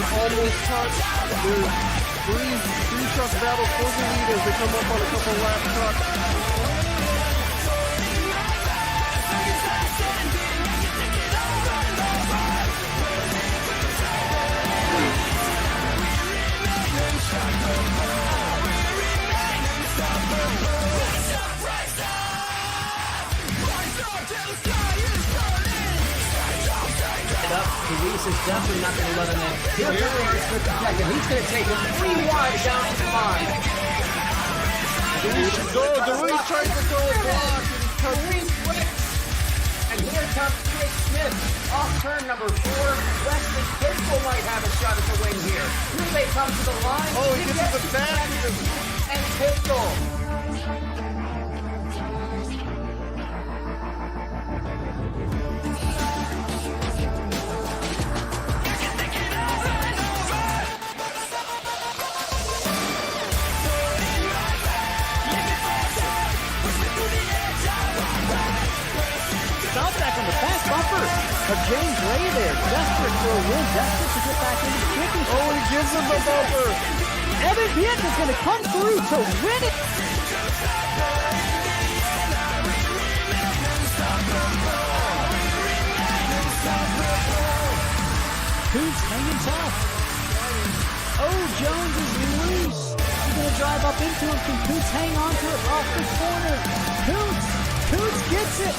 almost touch. There's three truck battle for the lead as they come up on a couple lap cuts. Luis is definitely not going to let him in. Here comes Sobczak, and he's going to take him 3 wide down to the line. Luis tries to go block, and Luis quick. And here comes Chris Smith off turn number 4. Wesley Bechdel might have a shot at the win here. Here they come to the line. Oh, he gets the back. And Bechdel. Sobczak on the back bumper of James Ray there, desperate for a win, desperate to get back into the championship. Oh, he gives him the bumper. Evan Pietka's going to come through to win it. Coots hanging tough. Oh, Jones is loose. He's going to drive up into him. Can Coots hang on to it off the corner? Coots gets it.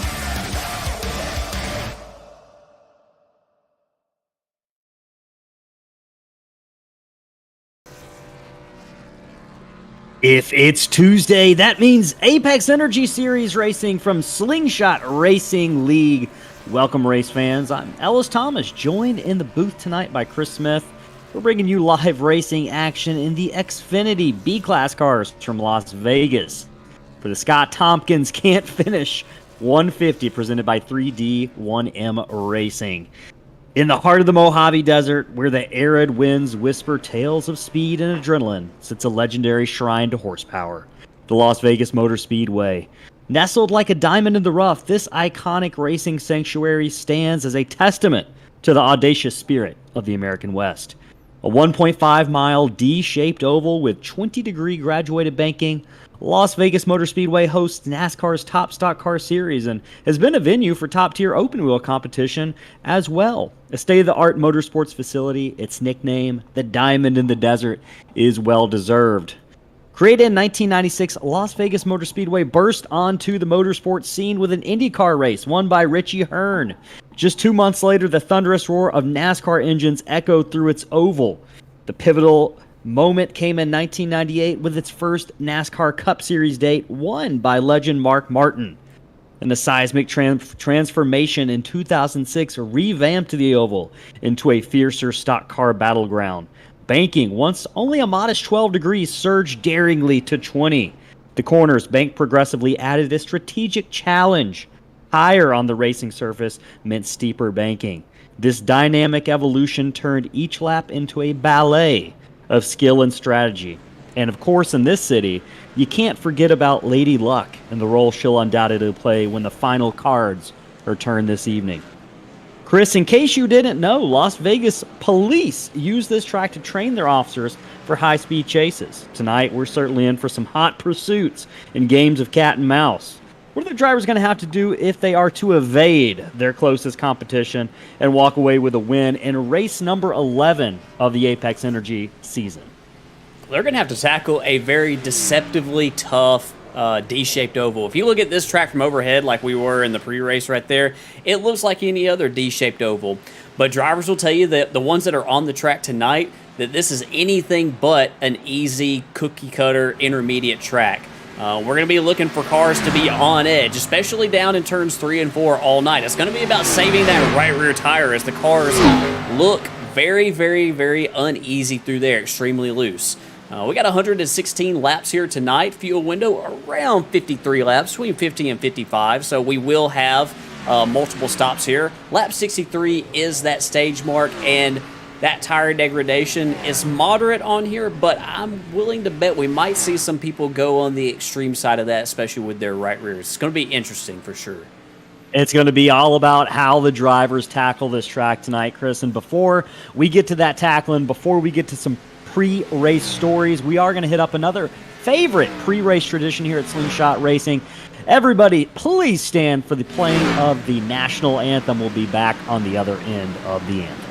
If it's Tuesday, that means Apex Energy Series racing from Slingshot Racing League. Welcome, race fans. I'm Ellis Thomas, joined in the booth tonight by Chris Smith. We're bringing you live racing action in the Xfinity B-Class cars from Las Vegas for the Scott Tompkins Can't Finish 150 presented by 3D1M Racing. In the heart of the Mojave Desert, where the arid winds whisper tales of speed and adrenaline, sits a legendary shrine to horsepower, the Las Vegas Motor Speedway. Nestled like a diamond in the rough, this iconic racing sanctuary stands as a testament to the audacious spirit of the American West. A 1.5-mile D-shaped oval with 20-degree graduated banking, Las Vegas Motor Speedway hosts NASCAR's Top Stock Car Series and has been a venue for top-tier open-wheel competition as well. A state-of-the-art motorsports facility, its nickname, the Diamond in the Desert, is well-deserved. Created in 1996, Las Vegas Motor Speedway burst onto the motorsports scene with an IndyCar race won by Richie Hearn. Just 2 months later, the thunderous roar of NASCAR engines echoed through its oval. The pivotal moment came in 1998 with its first NASCAR Cup Series date won by legend Mark Martin. And the seismic transformation in 2006 revamped the oval into a fiercer stock car battleground. Banking, once only a modest 12 degrees, surged daringly to 20. The corners, banked progressively, added a strategic challenge. Higher on the racing surface meant steeper banking. This dynamic evolution turned each lap into a ballet of skill and strategy. And of course, in this city, you can't forget about Lady Luck and the role she'll undoubtedly play when the final cards are turned this evening. Chris, in case you didn't know, Las Vegas police use this track to train their officers for high-speed chases. Tonight, we're certainly in for some hot pursuits and games of cat and mouse. What are the drivers going to have to do if they are to evade their closest competition and walk away with a win in race number 11 of the Apex Energy season? They're going to have to tackle a very deceptively tough D-shaped oval. If you look at this track from overhead like we were in the pre-race right there, it looks like any other D-shaped oval. But drivers will tell you that the ones that are on the track tonight, that this is anything but an easy cookie-cutter intermediate track. We're going to be looking for cars to be on edge, especially down in turns 3 and 4 all night. It's going to be about saving that right rear tire as the cars look very, very, very uneasy through there, extremely loose. We got 116 laps here tonight. Fuel window around 53 laps, between 50 and 55. So we will have multiple stops here. Lap 63 is that stage mark, and that tire degradation is moderate on here, but I'm willing to bet we might see some people go on the extreme side of that, especially with their right rears. It's going to be interesting for sure. It's going to be all about how the drivers tackle this track tonight, Chris. And before we get to that tackling, before we get to some pre-race stories, we are going to hit up another favorite pre-race tradition here at Slingshot Racing. Everybody, please stand for the playing of the national anthem. We'll be back on the other end of the anthem.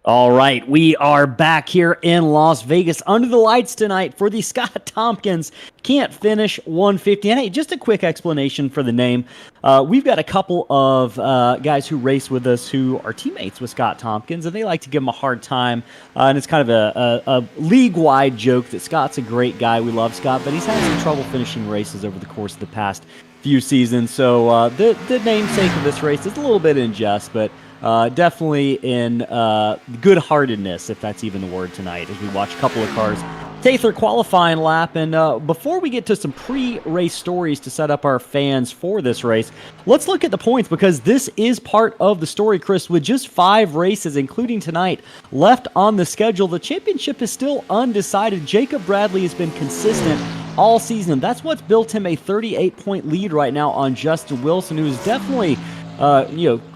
All right, we are back here in Las Vegas under the lights tonight for the Scott Tompkins Can't Finish 150. And hey, just a quick explanation for the name. We've got a couple of guys who race with us who are teammates with Scott Tompkins, and they like to give him a hard time. And it's kind of a league-wide joke that Scott's a great guy. We love Scott, but he's had some trouble finishing races over the course of the past few seasons. So the namesake of this race is a little bit in jest, but definitely in good-heartedness, if that's even the word tonight, as we watch a couple of cars take their qualifying lap. And before we get to some pre-race stories to set up our fans for this race, let's look at the points, because this is part of the story, Chris. With just 5 races, including tonight, left on the schedule, the championship is still undecided. Jacob Bradley has been consistent all season. That's what's built him a 38-point lead right now on Justin Wilson, who is definitely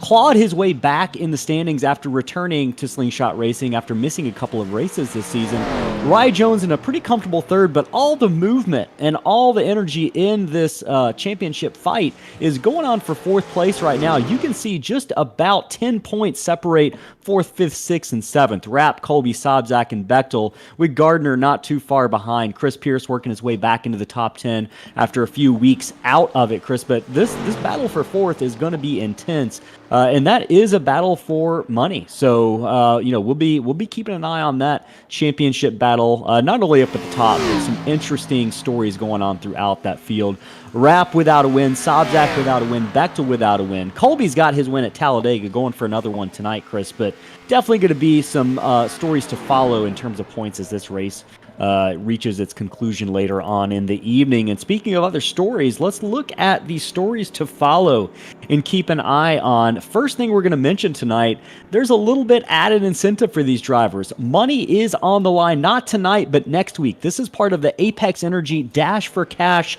clawed his way back in the standings after returning to Slingshot Racing after missing a couple of races this season. Rye Jones in a pretty comfortable third, but all the movement and all the energy in this championship fight is going on for 4th place right now. You can see just about 10 points separate 4th, 5th, 6th, and 7th. Rapp, Colby, Sobczak, and Bechdel, with Gardner not too far behind. Chris Pierce working his way back into the top 10 after a few weeks out of it, Chris. But this battle for 4th is going to be intense, and that is a battle for money. So we'll be keeping an eye on that championship battle, not only up at the top, but some interesting stories going on throughout that field. Rapp without a win, Sobczak without a win, Bechdel without a win. Colby's got his win at Talladega, going for another one tonight, Chris. But definitely going to be some stories to follow in terms of points as this race reaches its conclusion later on in the evening. And speaking of other stories, let's look at the stories to follow and keep an eye on. First thing we're going to mention tonight, there's a little bit added incentive for these drivers. Money is on the line, not tonight, but next week. This is part of the Apex Energy Dash for Cash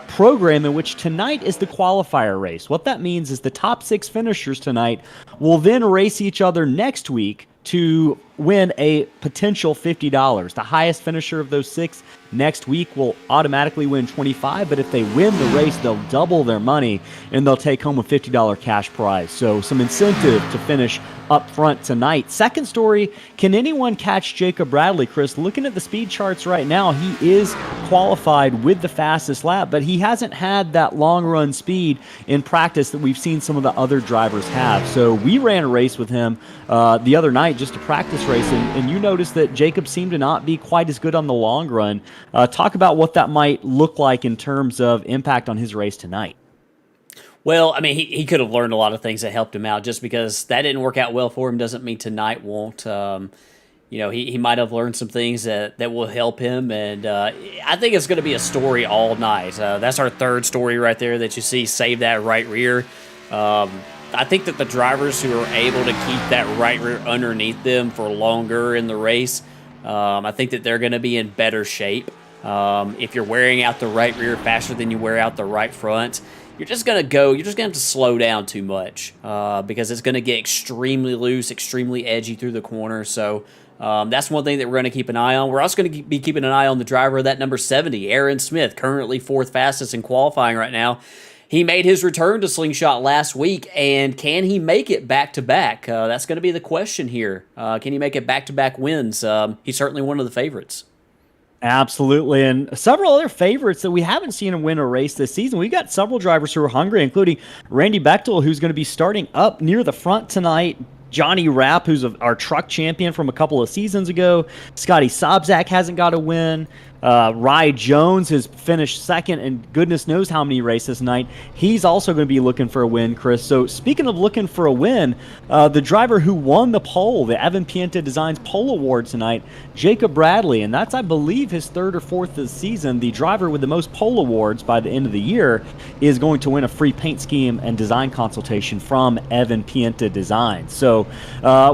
program, in which tonight is the qualifier race. What that means is the top 6 finishers tonight will then race each other next week to win a potential $50. The highest finisher of those 6 next week will automatically win $25, but if they win the race, they'll double their money and they'll take home a $50 cash prize. So some incentive to finish up front tonight. Second story, can anyone catch Jacob Bradley, Chris? Looking at the speed charts right now, he is qualified with the fastest lap, but he hasn't had that long run speed in practice that we've seen some of the other drivers have. So we ran a race with him the other night, just a practice race, and you noticed that Jacob seemed to not be quite as good on the long run. Talk about what that might look like in terms of impact on his race tonight. Well, I mean, he could have learned a lot of things that helped him out. Just because that didn't work out well for him doesn't mean tonight won't. He might have learned some things that will help him, and I think it's going to be a story all night. That's our third story right there that you see, save that right rear. I think that the drivers who are able to keep that right rear underneath them for longer in the race, I think that they're going to be in better shape. If you're wearing out the right rear faster than you wear out the right front, you're just going to have to slow down too much because it's going to get extremely loose, extremely edgy through the corner. So that's one thing that we're going to keep an eye on. We're also going to be keeping an eye on the driver of that number 70, Aaron Smith, currently fourth fastest in qualifying right now. He made his return to Slingshot last week, and can he make it back-to-back? That's going to be the question here. Can he make it back-to-back wins? He's certainly one of the favorites. Absolutely, and several other favorites that we haven't seen him win a race this season. We've got several drivers who are hungry, including Randy Bechdel, who's going to be starting up near the front tonight. Johnny Rapp, who's our truck champion from a couple of seasons ago. Scotty Sobczak hasn't got a win. Rye Jones has finished second, and goodness knows how many races tonight. He's also going to be looking for a win, Chris. So speaking of looking for a win, the driver who won the pole, the Evan Pienta Designs Pole Award tonight, Jacob Bradley, and that's, I believe, his third or fourth this season. The driver with the most pole awards by the end of the year is going to win a free paint scheme and design consultation from Evan Pienta Designs. So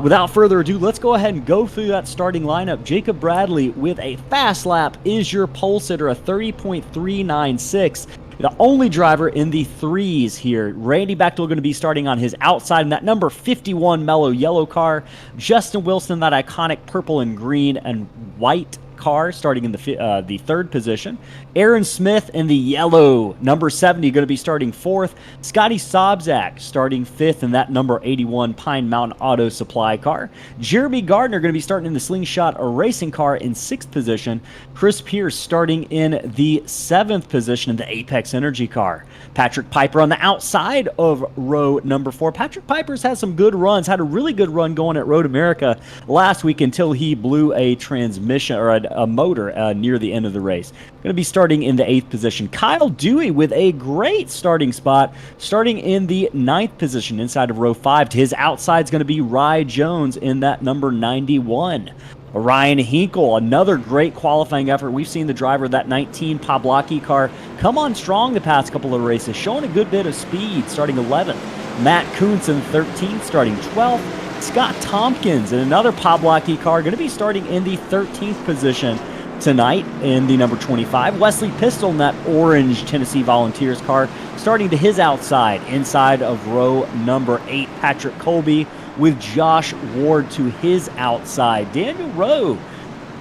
without further ado, let's go ahead and go through that starting lineup. Jacob Bradley with a fast lap is your pole sitter, a 30.396. The only driver in the threes here. Randy Bechdel going to be starting on his outside in that number 51 mellow yellow car. Justin Wilson, that iconic purple and green and white car, starting in the third position. Aaron Smith in the yellow number 70 going to be starting fourth. Scotty Sobczak starting fifth in that number 81 Pine Mountain Auto Supply car. Jeremy Gardner going to be starting in the Slingshot Racing car in sixth position. Chris Pierce starting in the seventh position in the Apex Energy car. Patrick Piper on the outside of row number 4. Patrick Piper's had some good runs, had a really good run going at Road America last week until he blew a transmission or a motor near the end of the race. Going to be starting in the 8th position. Kyle Dewey with a great starting spot, starting in the 9th position inside of row 5. To his outside is going to be Rye Jones in that number 91. Ryan Hinkle, another great qualifying effort. We've seen the driver of that 19 Pawlacki car come on strong the past couple of races, showing a good bit of speed, starting 11th. Matt Kuntz in 13th, starting 12th. Scott Tompkins in another Pawlacki car, going to be starting in the 13th position tonight in the number 25. Wesley Pistol in that orange Tennessee Volunteers car, starting to his outside, inside of row number 8. Patrick Colby with Josh Ward to his outside. Daniel Rowe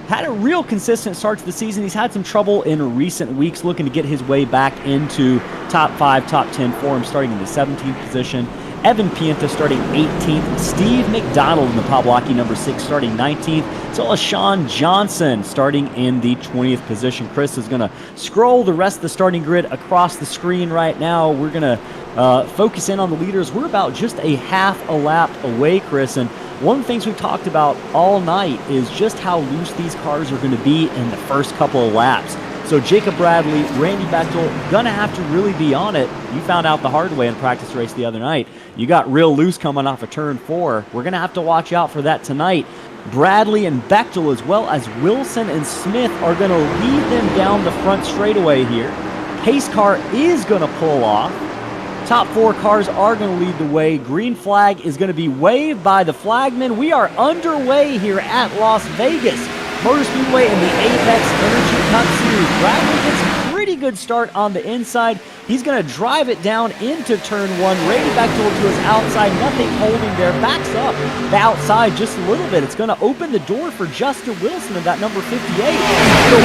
had a real consistent start to the season. He's had some trouble in recent weeks, looking to get his way back into top 5, top 10 for him, starting in the 17th position. Evan Pienta starting 18th. Steve McDonald in the Pawlacki number 6 starting 19th. So Sean Johnson starting in the 20th position. Chris is going to scroll the rest of the starting grid across the screen right now. We're going to focus in on the leaders. We're about just a half a lap away, Chris. And one of the things we've talked about all night is just how loose these cars are going to be in the first couple of laps. So Jacob Bradley, Randy Bechdel, going to have to really be on it. You found out the hard way in practice race the other night. You got real loose coming off of turn 4. We're going to have to watch out for that tonight. Bradley and Bechdel, as well as Wilson and Smith, are going to lead them down the front straightaway here. Pace car is going to pull off. Top 4 cars are going to lead the way. Green flag is going to be waved by the flagman. We are underway here at Las Vegas Motor Speedway in the Apex Energy Cup Series. Bradley gets a pretty good start on the inside. He's going to drive it down into turn 1. Randy Bechdel to his outside. Nothing holding there. Backs up the outside just a little bit. It's going to open the door for Justin Wilson in that number 58. So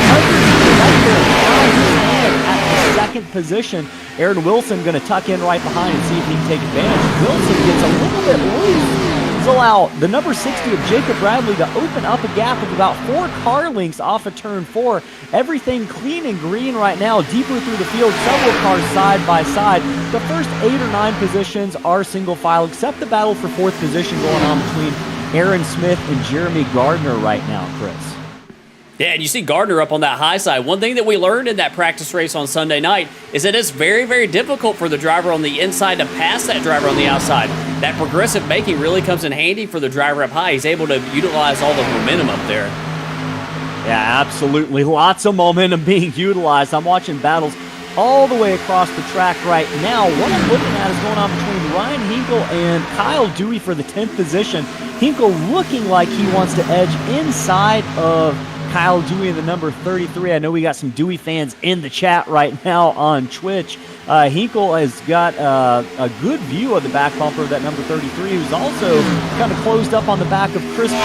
at the second position. Aaron Wilson going to tuck in right behind and see if he can take advantage. Wilson gets a little bit loose. Allow the number 60 of Jacob Bradley to open up a gap of about 4 car lengths off of turn 4. Everything clean and green right now, deeper through the field, several cars side by side. The first 8 or 9 positions are single file, except the battle for 4th position going on between Aaron Smith and Jeremy Gardner right now, Chris. Yeah, and you see Gardner up on that high side. One thing that we learned in that practice race on Sunday night is that it's very, very difficult for the driver on the inside to pass that driver on the outside. That progressive banking really comes in handy for the driver up high. He's able to utilize all the momentum up there. Yeah, absolutely. Lots of momentum being utilized. I'm watching battles all the way across the track right now. What I'm looking at is going on between Ryan Hinkle and Kyle Dewey for the 10th position. Hinkle looking like he wants to edge inside of Kyle Dewey in the number 33. I know we got some Dewey fans in the chat right now on Twitch. Hinkle has got a good view of the back bumper of that number 33, who's also kind of closed up on the back of Chris going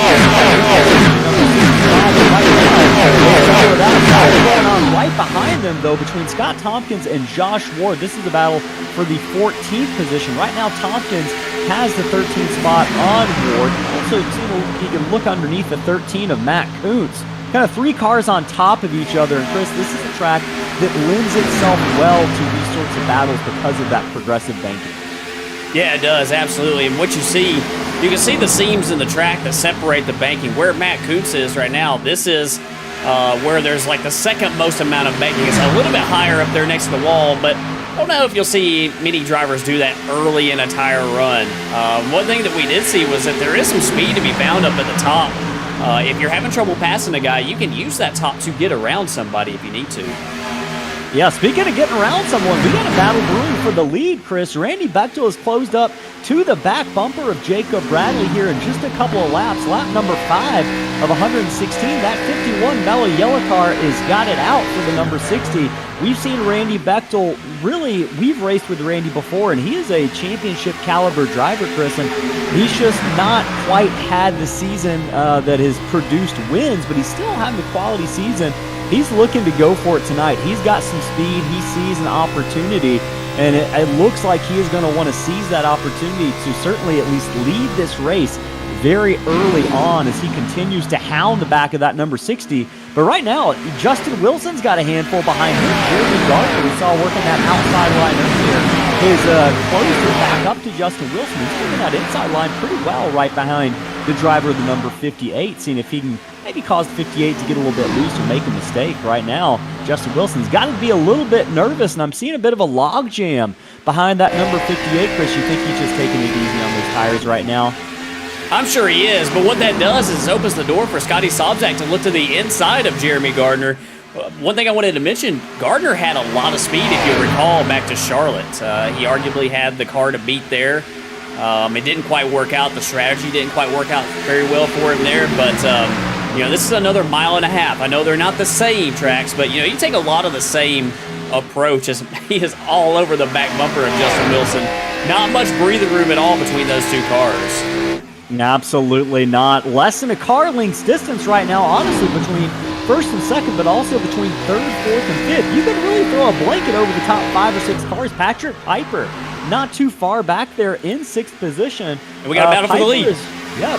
on right behind them, though, between Scott Tompkins and Josh Ward. This is a battle for the 14th position. Right now, Tompkins has the 13th spot on Ward. Also, you can look underneath the 13 of Matt Kuntz. Kind of 3 cars on top of each other. And Chris, this is a track that lends itself well to these sorts of battles because of that progressive banking. Yeah, it does, absolutely. And what you can see the seams in the track that separate the banking. Where Matt Kuntz is right now, this is where there's like the second most amount of banking. It's a little bit higher up there next to the wall, but I don't know if you'll see many drivers do that early in a tire run. One thing that we did see was that there is some speed to be found up at the top. If you're having trouble passing a guy, you can use that top to get around somebody if you need to. Yeah, speaking of getting around someone, we got a battle brewing for the lead, Chris. Randy Bechdel has closed up to the back bumper of Jacob Bradley here in just a couple of laps. Lap number 5 of 116. That 51 Mellow Yellow car has got it out for the number 60. We've seen Randy Bechdel, really, we've raced with Randy before, and he is a championship caliber driver, Chris, and he's just not quite had the season that has produced wins, but he's still having a quality season. He's looking to go for it tonight. He's got some speed. He sees an opportunity, and it looks like he is going to want to seize that opportunity to certainly at least lead this race very early on as he continues to hound the back of that number 60. But right now, Justin Wilson's got a handful behind him. Jeremy Gardner, we saw working that outside line earlier, is closed back up to Justin Wilson. He's working that inside line pretty well right behind the driver of the number 58, seeing if he can maybe cause 58 to get a little bit loose or make a mistake. Right now, Justin Wilson's got to be a little bit nervous, and I'm seeing a bit of a log jam behind that number 58. Chris, you think he's just taking it easy on those tires right now? I'm sure he is, but what that does is it opens the door for Scotty Sobczak to look to the inside of Jeremy Gardner. One thing I wanted to mention, Gardner had a lot of speed, if you recall, back to Charlotte. He arguably had the car to beat there. It didn't quite work out. The strategy didn't quite work out very well for him there, but this is another mile and a half. I know they're not the same tracks, but you take a lot of the same approach as he is all over the back bumper of Justin Wilson. Not much breathing room at all between those two cars. Absolutely not. Less than a car length's distance right now, honestly, between first and second, but also between third, fourth, and fifth. You can really throw a blanket over the top 5 or 6 cars. Patrick Piper, not too far back there in 6th position. And we got a battle for the lead.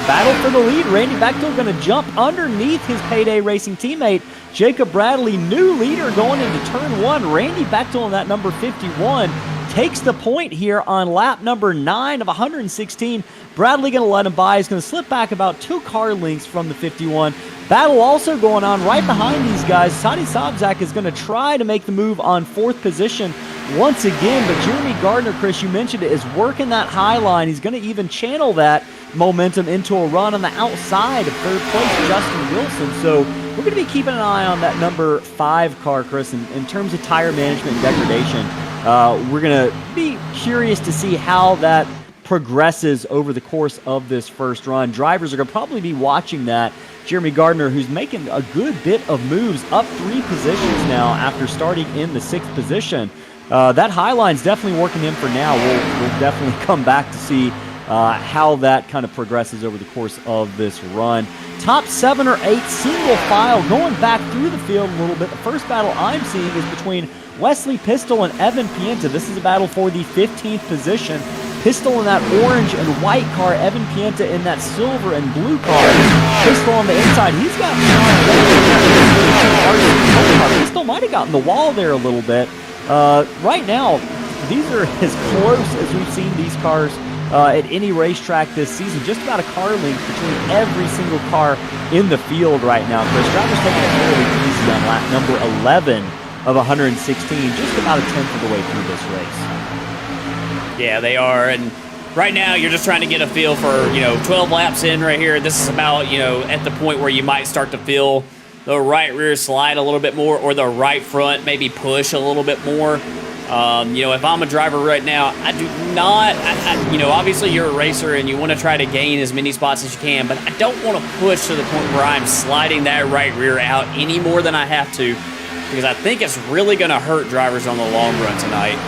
Battle for the lead. Randy Bechdel going to jump underneath his Payday Racing teammate, Jacob Bradley, new leader going into turn 1. Randy Bechdel in that number 51 takes the point here on lap number 9 of 116. Bradley going to let him by. He's going to slip back about 2 car lengths from the 51. Battle also going on right behind these guys. Scotty Sobczak is going to try to make the move on 4th position once again, but Jeremy Gardner, Chris, you mentioned it, is working that high line. He's going to even channel that momentum into a run on the outside of 3rd place, Justin Wilson. So we're going to be keeping an eye on that number 5 car, Chris, in terms of tire management and degradation. We're going to be curious to see how that progresses over the course of this first run. Drivers are going to probably be watching that. Jeremy Gardner, who's making a good bit of moves, up 3 positions now after starting in the 6th position. That high line's definitely working him for now. We'll definitely come back to see how that kind of progresses over the course of this run. Top 7 or 8 single file going back through the field a little bit. The first battle I'm seeing is between Wesley Pistol and Evan Pienta. This is a battle for the 15th position. Pistol in that orange and white car, Evan Pienta in that silver and blue car. Pistol on the inside. He's got Pistol might have gotten the wall there a little bit. Right now, these are as close as we've seen these cars at any racetrack this season. Just about a car length between every single car in the field right now. Chris, drivers taking it really easy on lap number 11 of 116, just about a tenth of the way through this race. Yeah, they are, and right now you're just trying to get a feel for, 12 laps in right here. This is about, at the point where you might start to feel the right rear slide a little bit more, or the right front maybe push a little bit more. If I'm a driver right now, I do not, obviously you're a racer and you want to try to gain as many spots as you can, but I don't want to push to the point where I'm sliding that right rear out any more than I have to, because I think it's really going to hurt drivers on the long run tonight.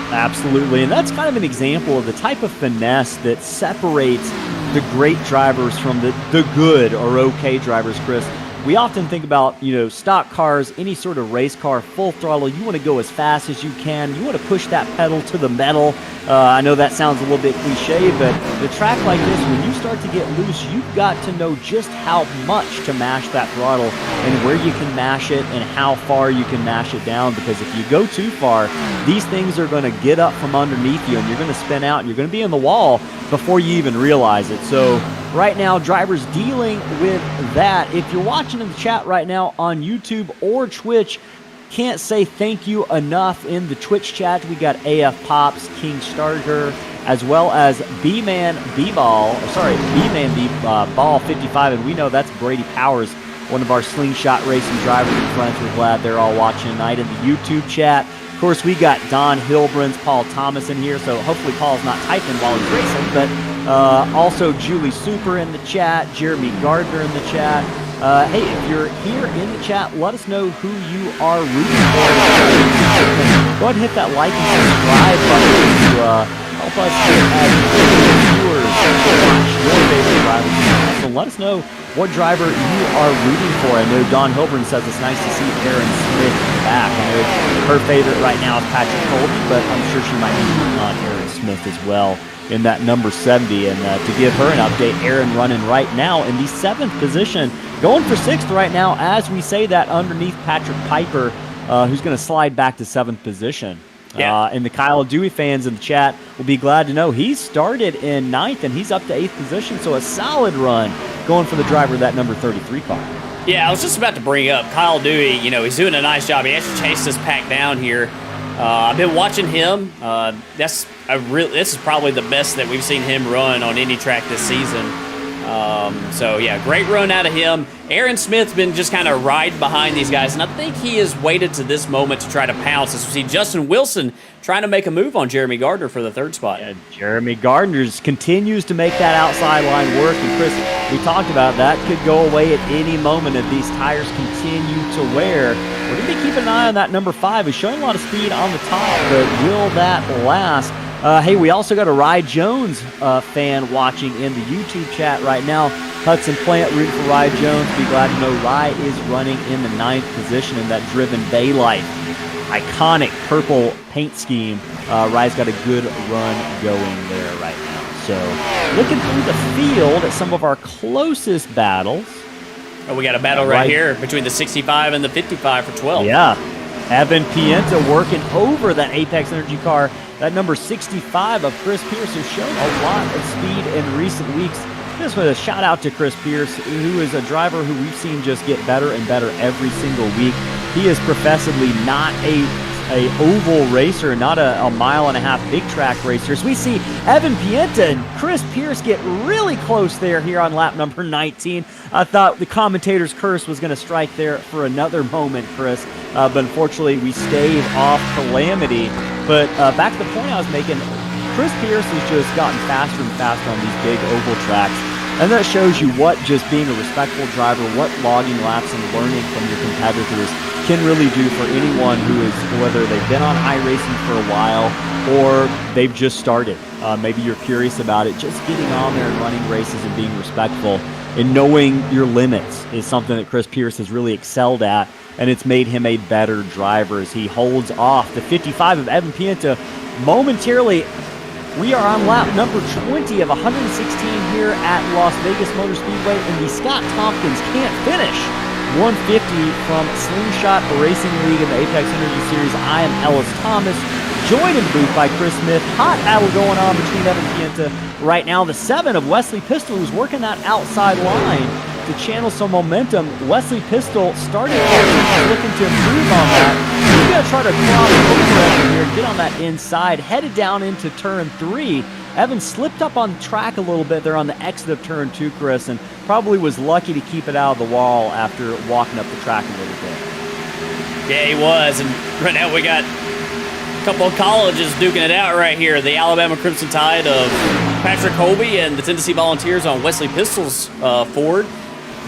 Absolutely, and that's kind of an example of the type of finesse that separates the great drivers from the good or okay drivers, Chris. We often think about, stock cars, any sort of race car, full throttle. You want to go as fast as you can. You want to push that pedal to the metal. I know that sounds a little bit cliche, but the track like this, when you start to get loose, you've got to know just how much to mash that throttle and where you can mash it and how far you can mash it down, because if you go too far, these things are going to get up from underneath you and you're going to spin out and you're going to be in the wall before you even realize it. So right now, drivers dealing with that. If you're watching in the chat right now on YouTube or Twitch, can't say thank you enough in the Twitch chat. We got AF Pops, King Starter, as well as B-Man B-Ball 55, and we know that's Brady Powers, one of our slingshot racing drivers and friends. We're glad they're all watching tonight in the YouTube chat. Of course, we got Don Hilbrun's Paul Thomas in here, so hopefully Paul's not typing while he's racing, but also Julie Super in the chat, Jeremy Gardner in the chat. Hey, if you're here in the chat, let us know who you are rooting for. Go ahead and hit that like and subscribe button to help us get as many viewers to watch your favorite drivers. So let us know what driver you are rooting for. I know Don Hilburn says it's nice to see Erin Smith back. I know her favorite right now is Patrick Colby, but I'm sure she might be rooting on Erin Smith as well in that number 70. And to give her an update, Erin running right now in the 7th position, going for 6th right now as we say that, underneath Patrick Piper, who's going to slide back to 7th position. Yeah. And the Kyle Dewey fans in the chat will be glad to know he started in 9th and he's up to 8th position, so a solid run going for the driver of that number 33 car. Yeah, I was just about to bring up Kyle Dewey. He's doing a nice job. He actually chased this pack down here. I've been watching him. This is probably the best that we've seen him run on any track this season. So yeah, great run out of him. Aaron Smith's been just kind of riding behind these guys, and I think he has waited to this moment to try to pounce. As we see Justin Wilson trying to make a move on Jeremy Gardner for the 3rd spot. Yeah, Jeremy Gardner continues to make that outside line work, and Chris, we talked about that could go away at any moment if these tires continue to wear. We're going to be keeping an eye on that number 5. He's showing a lot of speed on the top, but will that last? Hey, we also got a Rye Jones fan watching in the YouTube chat right now. Hudson Plant rooting for Rye Jones. Be glad to know Rye is running in the 9th position in that Driven Daylight iconic purple paint scheme. Rye's got a good run going there right now. So looking through the field at some of our closest battles. Oh, we got a battle right here between the 65 and the 55 for 12. Yeah. Evan Pienta working over that Apex Energy car. That number 65 of Chris Pierce has shown a lot of speed in recent weeks. Just with a shout out to Chris Pierce, who is a driver who we've seen just get better and better every single week. He is professedly not a oval racer, not a mile-and-a-half big track racer. So we see Evan Pienta and Chris Pierce get really close there here on lap number 19. I thought the commentator's curse was going to strike there for another moment, Chris, but unfortunately we stayed off calamity. But back to the point I was making, Chris Pierce has just gotten faster and faster on these big oval tracks. And that shows you what just being a respectful driver, what logging laps and learning from your competitors can really do for anyone who is, whether they've been on iRacing for a while or they've just started. Maybe you're curious about it. Just getting on there and running races and being respectful and knowing your limits is something that Chris Pierce has really excelled at, and it's made him a better driver as he holds off the 55 of Evan Pienta momentarily. We are on lap number 20 of 116 here at Las Vegas Motor Speedway, and the Scott Tompkins can't finish 150 from Slingshot Racing League in the Apex Energy Series. I am Ellis Thomas, joined in the booth by Chris Smith. Hot battle going on between Evan Pienta right now. The 7 of Wesley Pistol, who's working that outside line to channel some momentum. Wesley Pistol started looking to improve on that. He's going to try to cross over Evan here and get on that inside, headed down into turn 3. Evan slipped up on the track a little bit there on the exit of turn 2, Chris, and probably was lucky to keep it out of the wall after walking up the track a little bit. Yeah, he was. And right now we got a couple of colleges duking it out right here. The Alabama Crimson Tide of Patrick Colby and the Tennessee Volunteers on Wesley Pistol's Ford.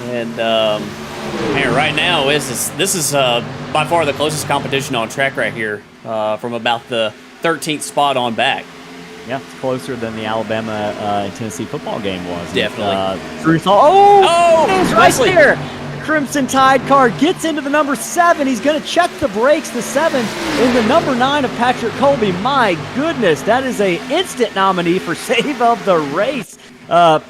And man, right now this is by far the closest competition on track right here, from about the 13th spot on back. Yeah, it's closer than the Alabama and Tennessee football game was. Definitely. It's right there. Crimson Tide car gets into the number 7. He's going to check the brakes. The 7 in the number 9 of Patrick Colby. My goodness, that is a instant nominee for save of the race.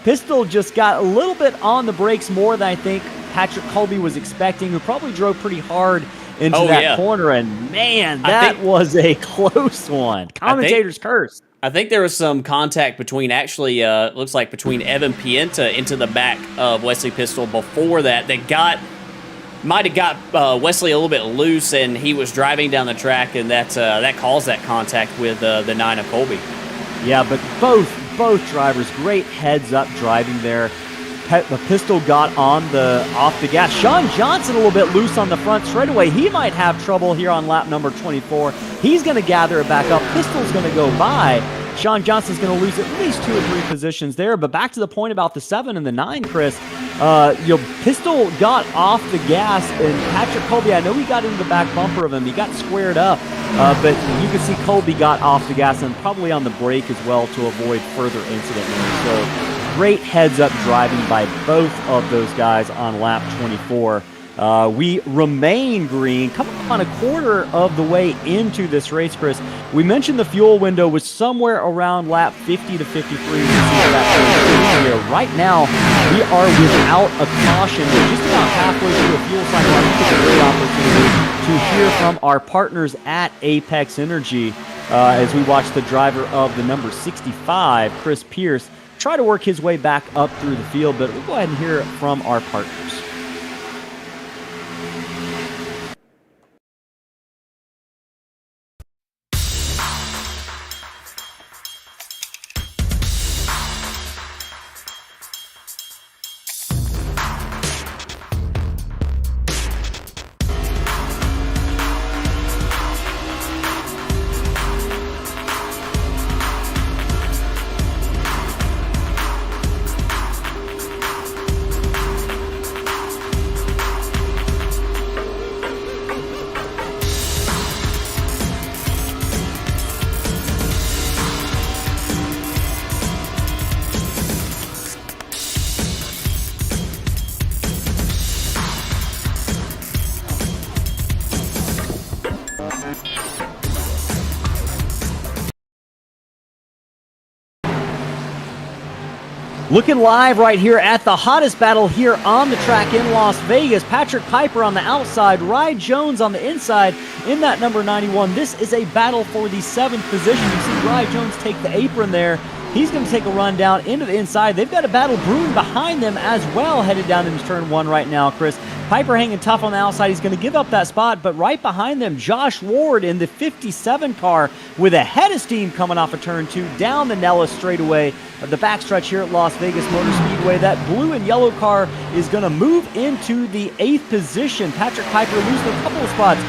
Pistol just got a little bit on the brakes more than I think Patrick Colby was expecting, who probably drove pretty hard into that corner. And man, that was a close one. Commentator's curse. I think there was some contact between, actually, looks like between Evan Pienta into the back of Wesley Pistol before that. Might have got Wesley a little bit loose, and he was driving down the track, and that caused that contact with the 9 of Colby. Yeah, but both drivers, great heads-up driving there. The Pistol got off the gas. Sean Johnson a little bit loose on the front straightaway. He might have trouble here on lap number 24. He's going to gather it back up. Pistol's going to go by. Sean Johnson's going to lose at least 2 or 3 positions there. But back to the point about the 7 and the 9, Chris. Pistol got off the gas, and Patrick Colby, I know he got into the back bumper of him. He got squared up, but you can see Colby got off the gas and probably on the brake as well to avoid further incident there. So great heads-up driving by both of those guys on lap 24. We remain green, coming on a quarter of the way into this race, Chris. We mentioned the fuel window was somewhere around lap 50 to 53. We see that here. Right now, we are without a caution. We're just about halfway through the fuel cycle. I think it's a great opportunity to hear from our partners at Apex Energy as we watch the driver of the number 65, Chris Pierce, try to work his way back up through the field, but we'll go ahead and hear it from our partners. Looking live right here at the hottest battle here on the track in Las Vegas. Patrick Piper on the outside, Rye Jones on the inside in that number 91. This is a battle for the 7th position. You see Rye Jones take the apron there. He's going to take a run down into the inside. They've got a battle brewing behind them as well, headed down into turn 1 right now, Chris. Piper hanging tough on the outside. He's going to give up that spot, but right behind them, Josh Ward in the 57 car with a head of steam coming off of turn 2 down the Nellis straightaway. The backstretch here at Las Vegas Motor Speedway. That blue and yellow car is going to move into the 8th position. Patrick Piper losing a couple of spots.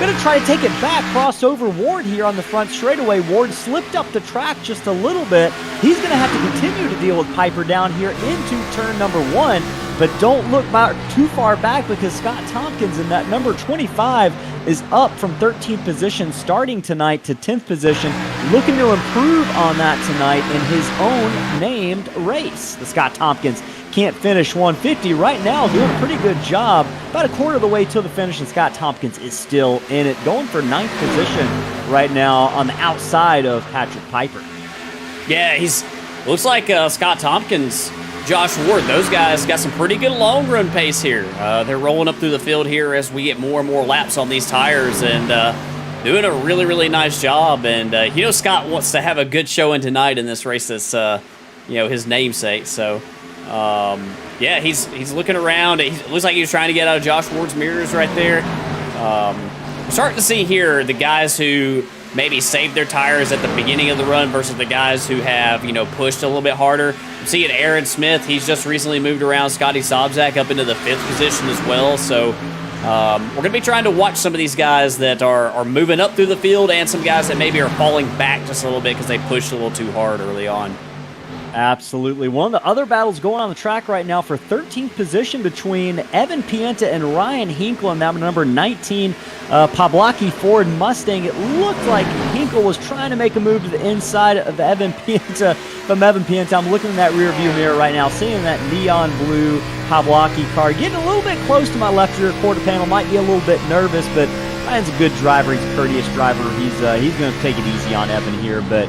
Going to try to take it back, cross over Ward here on the front straightaway. Ward slipped up the track just a little bit. He's going to have to continue to deal with Piper down here into turn number 1. But don't look too far back, because Scott Tompkins in that number 25 is up from 13th position starting tonight to 10th position, looking to improve on that tonight in his own named race. The Scott Tompkins can't finish 150 right now, doing a pretty good job. About a quarter of the way to the finish, and Scott Tompkins is still in it, going for 9th position right now on the outside of Patrick Piper. Yeah, looks like Scott Tompkins, Josh Ward, those guys got some pretty good long run pace here. They're rolling up through the field here as we get more and more laps on these tires, and doing a really, really nice job. And, Scott wants to have a good showing tonight in this race that's, his namesake. So, he's looking around. It looks like he's trying to get out of Josh Ward's mirrors right there. Starting to see here the guys who maybe saved their tires at the beginning of the run versus the guys who have, pushed a little bit harder. I'm seeing Aaron Smith. He's just recently moved around Scotty Sobczak up into the 5th position as well. So we're going to be trying to watch some of these guys that are moving up through the field and some guys that maybe are falling back just a little bit because they pushed a little too hard early on. Absolutely. One of the other battles going on the track right now for 13th position between Evan Pienta and Ryan Hinkle and that number 19 Pawlacki Ford Mustang. It looked like Hinkle was trying to make a move to the inside of Evan Pienta. From Evan Pienta, I'm looking in that rear view mirror right now, seeing that neon blue Pawlacki car, getting a little bit close to my left rear quarter panel. Might be a little bit nervous, but Ryan's a good driver. He's a courteous driver. He's going to take it easy on Evan here, but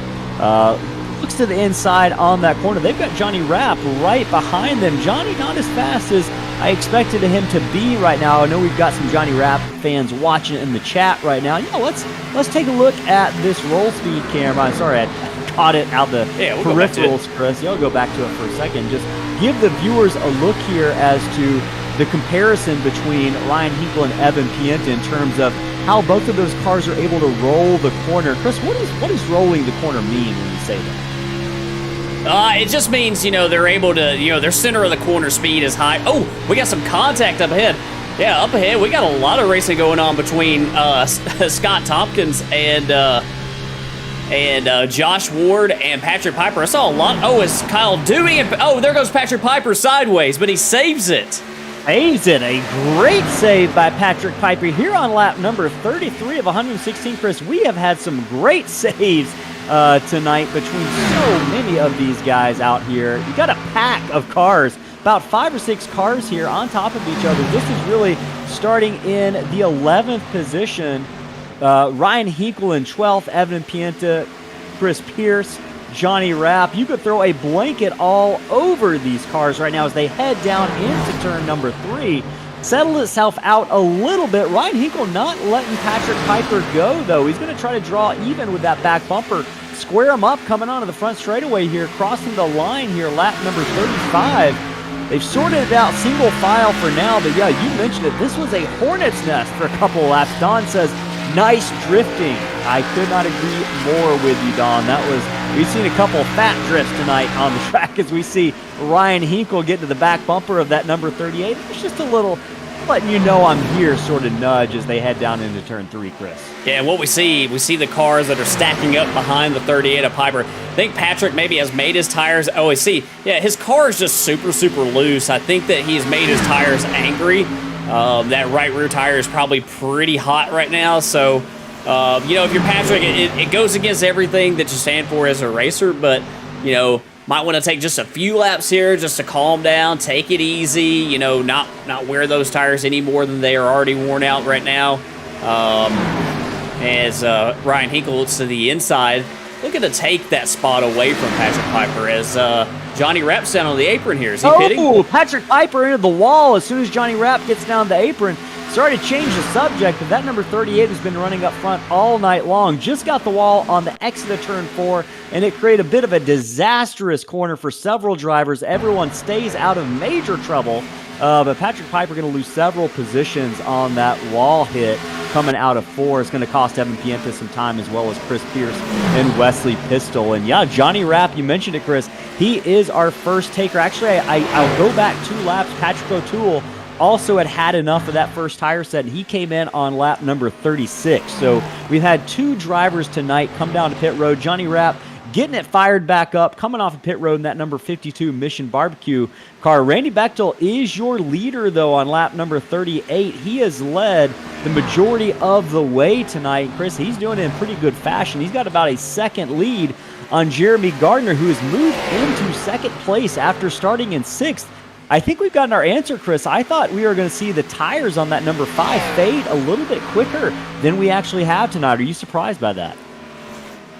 looks to the inside on that corner. They've got Johnny Rapp right behind them. Johnny not as fast as I expected him to be right now. I know we've got some Johnny Rapp fans watching in the chat right now. Let's take a look at this roll speed camera. I'm sorry, I caught it out the peripherals, Chris. I'll go back to it for a second. Just give the viewers a look here as to the comparison between Ryan Hinkle and Evan Pienta in terms of how both of those cars are able to roll the corner. Chris, what does rolling the corner mean when you say that? It just means, they're able to, their center of the corner speed is high. Oh, we got some contact up ahead. Yeah, up ahead, we got a lot of racing going on between Scott Tompkins and Josh Ward and Patrick Piper. I saw a lot. Oh, it's Kyle Dewey. And there goes Patrick Piper sideways, but he saves it. Saves it. A great save by Patrick Piper here on lap number 33 of 116, Chris. We have had some great saves tonight between so many of these guys out here. You got a pack of cars, about 5 or 6 cars here on top of each other. This is really starting in the 11th position. Ryan Hinkle in 12th, Evan Pienta, Chris Pierce, Johnny Rapp. You could throw a blanket all over these cars right now as they head down into turn number 3. Settled itself out a little bit. Ryan Hinkle not letting Patrick Piper go, though. He's going to try to draw even with that back bumper. Square him up coming onto the front straightaway here, crossing the line here, lap number 35. They've sorted it out single file for now, but yeah, you mentioned it. This was a hornet's nest for a couple of laps. Don says, nice drifting. I could not agree more with you, Don. We've seen a couple fat drifts tonight on the track as we see Ryan Hinkle get to the back bumper of that number 38. It's just a little letting you know I'm here sort of nudge as they head down into turn 3, Chris. Yeah, and what we see the cars that are stacking up behind the 38 of Piper. I think Patrick maybe has made his tires, his car is just super, super loose. I think that he's made his tires angry. That right rear tire is probably pretty hot right now. So, if you're Patrick, it goes against everything that you stand for as a racer, but, might want to take just a few laps here just to calm down, take it easy, not wear those tires any more than they are already worn out right now. As Ryan Hinkle looks to the inside, looking to take that spot away from Patrick Piper as Johnny Rapp's down on the apron here. Is he pitting? Oh, Patrick Piper into the wall as soon as Johnny Rapp gets down the apron. Sorry to change the subject, but that number 38 has been running up front all night long. Just got the wall on the exit of turn 4, and it created a bit of a disastrous corner for several drivers. Everyone stays out of major trouble, but Patrick Piper going to lose several positions on that wall hit coming out of 4. It's going to cost Evan Pienta some time, as well as Chris Pierce and Wesley Pistol. And yeah, Johnny Rapp, you mentioned it, Chris. He is our first taker. Actually, I'll go back 2 laps. Patrick O'Toole also had enough of that first tire set, and he came in on lap number 36. So we've had 2 drivers tonight come down to pit road. Johnny Rapp getting it fired back up, coming off of pit road in that number 52 Mission Barbecue car. Randy Bechdel is your leader, though, on lap number 38. He has led the majority of the way tonight. Chris, he's doing it in pretty good fashion. He's got about a second lead on Jeremy Gardner, who has moved into second place after starting in 6th. I think we've gotten our answer, Chris. I thought we were going to see the tires on that number 5 fade a little bit quicker than we actually have tonight. Are you surprised by that?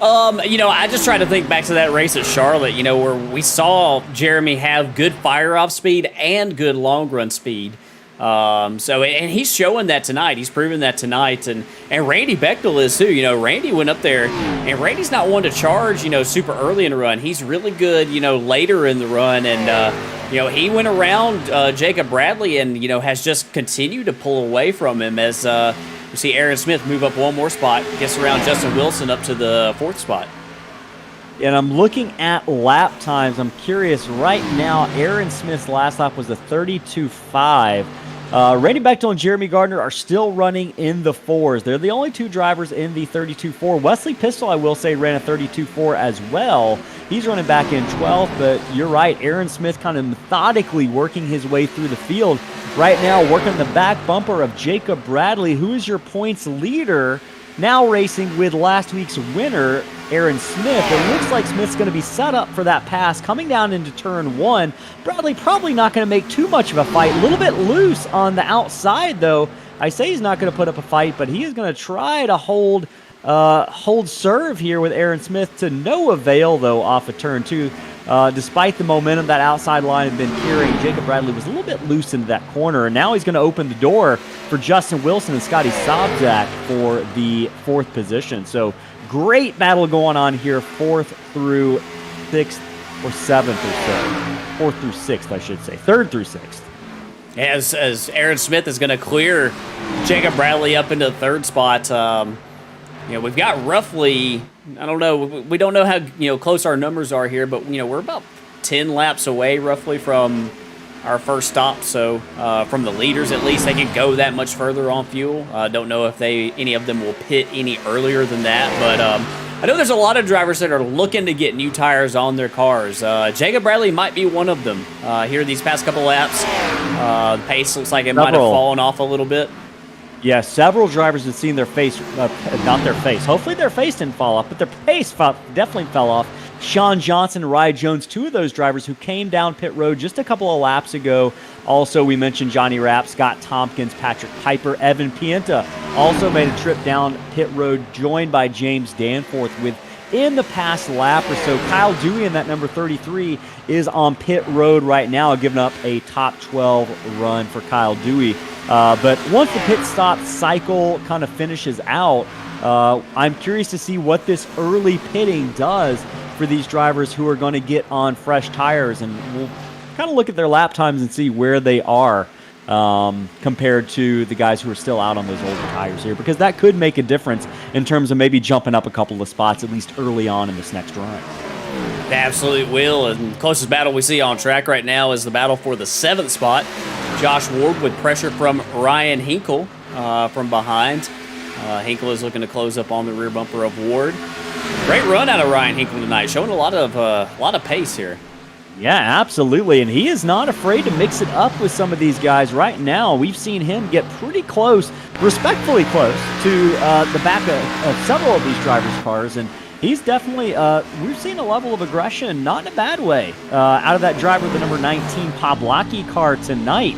I just try to think back to that race at Charlotte, where we saw Jeremy have good fire-off speed and good long-run speed. And he's showing that tonight. He's proven that tonight. And Randy Bechdel is too. You know, Randy went up there, and Randy's not one to charge, you know, super early in the run. He's really good, you know, later in the run. And, you know, he went around Jacob Bradley and, you know, has just continued to pull away from him as we see Aaron Smith move up one more spot, gets around Justin Wilson up to the 4th spot. And I'm looking at lap times. I'm curious right now, Aaron Smith's last lap was a 32.5. Randy Bechdel and Jeremy Gardner are still running in the 4s. They're the only 2 drivers in the 32.4. Wesley Pistol, I will say, ran a 32.4 as well. He's running back in 12th, but you're right. Aaron Smith kind of methodically working his way through the field. Right now, working the back bumper of Jacob Bradley, who is your points leader, now racing with last week's winner, Aaron Smith. It looks like Smith's going to be set up for that pass coming down into turn 1. Bradley probably not going to make too much of a fight. A little bit loose on the outside, though. I say he's not going to put up a fight, but he is going to try to hold serve here with Aaron Smith to no avail, though, off of turn 2. Despite the momentum that outside line had been carrying, Jacob Bradley was a little bit loose into that corner, and now he's going to open the door for Justin Wilson and Scotty Sobczak for the 4th position. So great battle going on here, 4th through 6th, or 7th or so. 4th through 6th, I should say. 3rd through 6th. As Aaron Smith is going to clear Jacob Bradley up into the 3rd spot. You know, we've got roughly, I don't know, we don't know how, you know, close our numbers are here, but, you know, we're about 10 laps away roughly from our first stop. So from the leaders, at least, they can go that much further on fuel. Don't know if any of them will pit any earlier than that, but I know there's a lot of drivers that are looking to get new tires on their cars. Jacob Bradley might be one of them here these past couple laps. The pace looks like it might have fallen off a little bit. Yeah, several drivers have seen their face, not their face. Hopefully their face didn't fall off, but their pace definitely fell off. Sean Johnson and Ryan Jones, 2 of those drivers who came down pit road just a couple of laps ago. Also, we mentioned Johnny Rapp, Scott Tompkins, Patrick Piper, Evan Pienta also made a trip down pit road, joined by James Danforth within the past lap or so. Kyle Dewey in that number 33 is on pit road right now, giving up a top 12 run for Kyle Dewey. But once the pit stop cycle kind of finishes out, I'm curious to see what this early pitting does for these drivers who are going to get on fresh tires. And we'll kind of look at their lap times and see where they are compared to the guys who are still out on those older tires here, because that could make a difference in terms of maybe jumping up a couple of spots, at least early on in this next run. It absolutely will. And the closest battle we see on track right now is the battle for the 7th spot. Josh Ward with pressure from Ryan Hinkle from behind. Hinkle is looking to close up on the rear bumper of Ward. Great run out of Ryan Hinkle tonight, showing a lot of pace here. Yeah, absolutely, and he is not afraid to mix it up with some of these guys. Right now, we've seen him get pretty close, respectfully close, to the back of several of these drivers' cars, and he's definitely, we've seen a level of aggression, not in a bad way, out of that driver, the number 19 Pawlacki car tonight.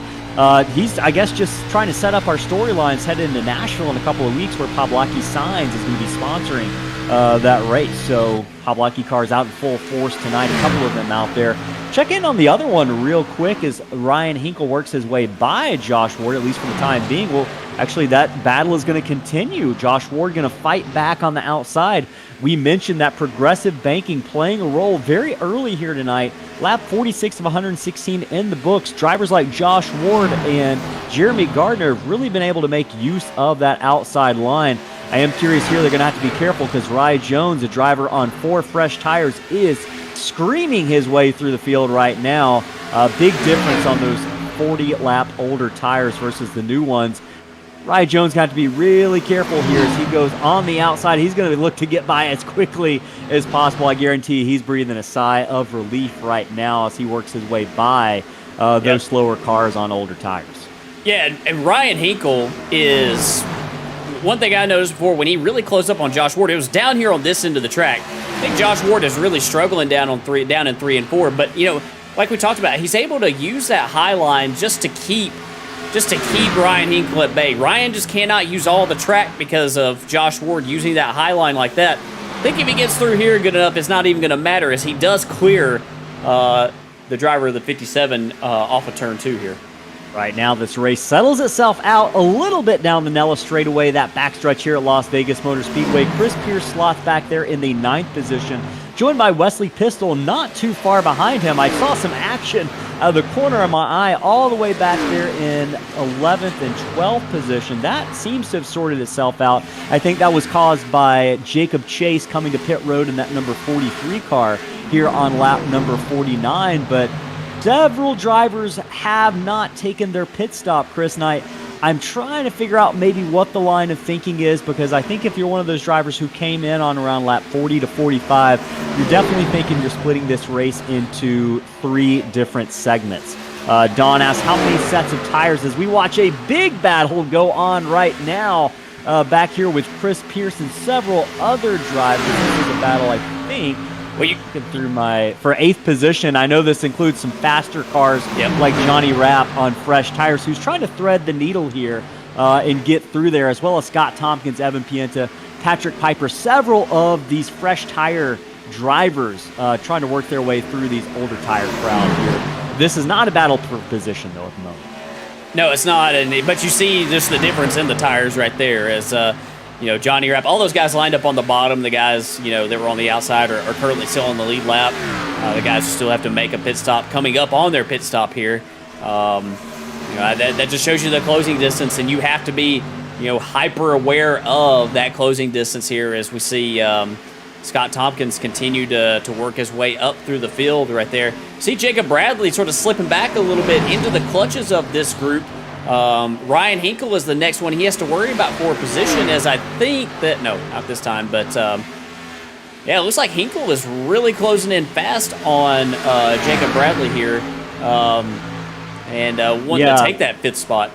He's, I guess, just trying to set up our storylines headed into Nashville in a couple of weeks, where Pawlacki Signs is going to be sponsoring that race. So Pawlacki cars out in full force tonight, a couple of them out there. Check in on the other one real quick as Ryan Hinkle works his way by Josh Ward, at least for the time being. Well, actually, that battle is going to continue. Josh Ward going to fight back on the outside. We mentioned that progressive banking playing a role very early here tonight. Lap 46 of 116 in the books. Drivers like Josh Ward and Jeremy Gardner have really been able to make use of that outside line. I am curious here, they're going to have to be careful because Ryan Jones, a driver on 4 fresh tires, is screaming his way through the field right now. Big difference on those 40-lap older tires versus the new ones. Ryan Jones got to be really careful here as he goes on the outside. He's going to look to get by as quickly as possible. I guarantee he's breathing a sigh of relief right now as he works his way by those slower cars on older tires. Yeah, and Ryan Hinkle is... One thing I noticed before, when he really closed up on Josh Ward, it was down here on this end of the track. I think Josh Ward is really struggling down in 3 and 4. But, you know, like we talked about, he's able to use that high line just to keep Ryan Hinkle at bay. Ryan just cannot use all the track because of Josh Ward using that high line like that. I think if he gets through here good enough, it's not even going to matter, as he does clear the driver of the 57 off of turn 2 here. Right now, this race settles itself out a little bit down the Nellis straightaway. That backstretch here at Las Vegas Motor Speedway. Chris Pierce slots back there in the 9th position, joined by Wesley Pistol not too far behind him. I saw some action out of the corner of my eye all the way back there in 11th and 12th position. That seems to have sorted itself out. I think that was caused by Jacob Chase coming to pit road in that number 43 car here on lap number 49, but several drivers have not taken their pit stop, Chris, and I'm trying to figure out maybe what the line of thinking is, because I think if you're one of those drivers who came in on around lap 40 to 45, you're definitely thinking you're splitting this race into 3 different segments. Don asks, how many sets of tires, as we watch a big battle go on right now back here with Chris Pierce and several other drivers. This is a battle, I think, through for 8th position. I know this includes some faster cars like Johnny Rapp on fresh tires, who's trying to thread the needle here and get through there, as well as Scott Tompkins, Evan Pienta, Patrick Piper, several of these fresh tire drivers trying to work their way through these older tire crowd here. This is not a battle for position, though, at the moment. No, it's not, but you see just the difference in the tires right there as Johnny Rapp, all those guys lined up on the bottom. The guys, that were on the outside are currently still on the lead lap. The guys who still have to make a pit stop coming up on their pit stop here. That just shows you the closing distance, and you have to be, hyper aware of that closing distance here as we see Scott Tompkins continue to work his way up through the field right there. See Jacob Bradley sort of slipping back a little bit into the clutches of this group. Ryan Hinkle is the next one he has to worry about for position, as I think that, no, not this time, but yeah, it looks like Hinkle is really closing in fast on Jacob Bradley here, and wanting to take that 5th spot.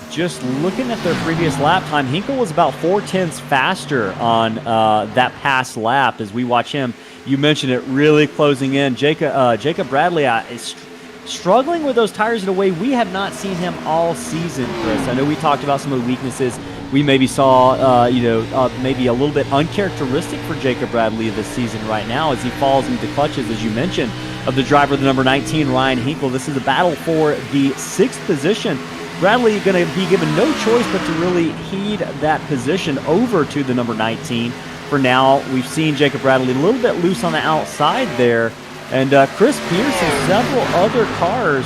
Just looking at their previous lap time, Hinkle was about 0.4 faster on that past lap as we watch him. You mentioned it, really closing in. Jacob Bradley is struggling with those tires in a way we have not seen him all season, Chris. I know we talked about some of the weaknesses we maybe saw, maybe a little bit uncharacteristic for Jacob Bradley this season right now as he falls into clutches, as you mentioned, of the driver, the number 19, Ryan Hinkle. This is a battle for the 6th position. Bradley going to be given no choice but to really heed that position over to the number 19. For now, we've seen Jacob Bradley a little bit loose on the outside there. And Chris Pierce and several other cars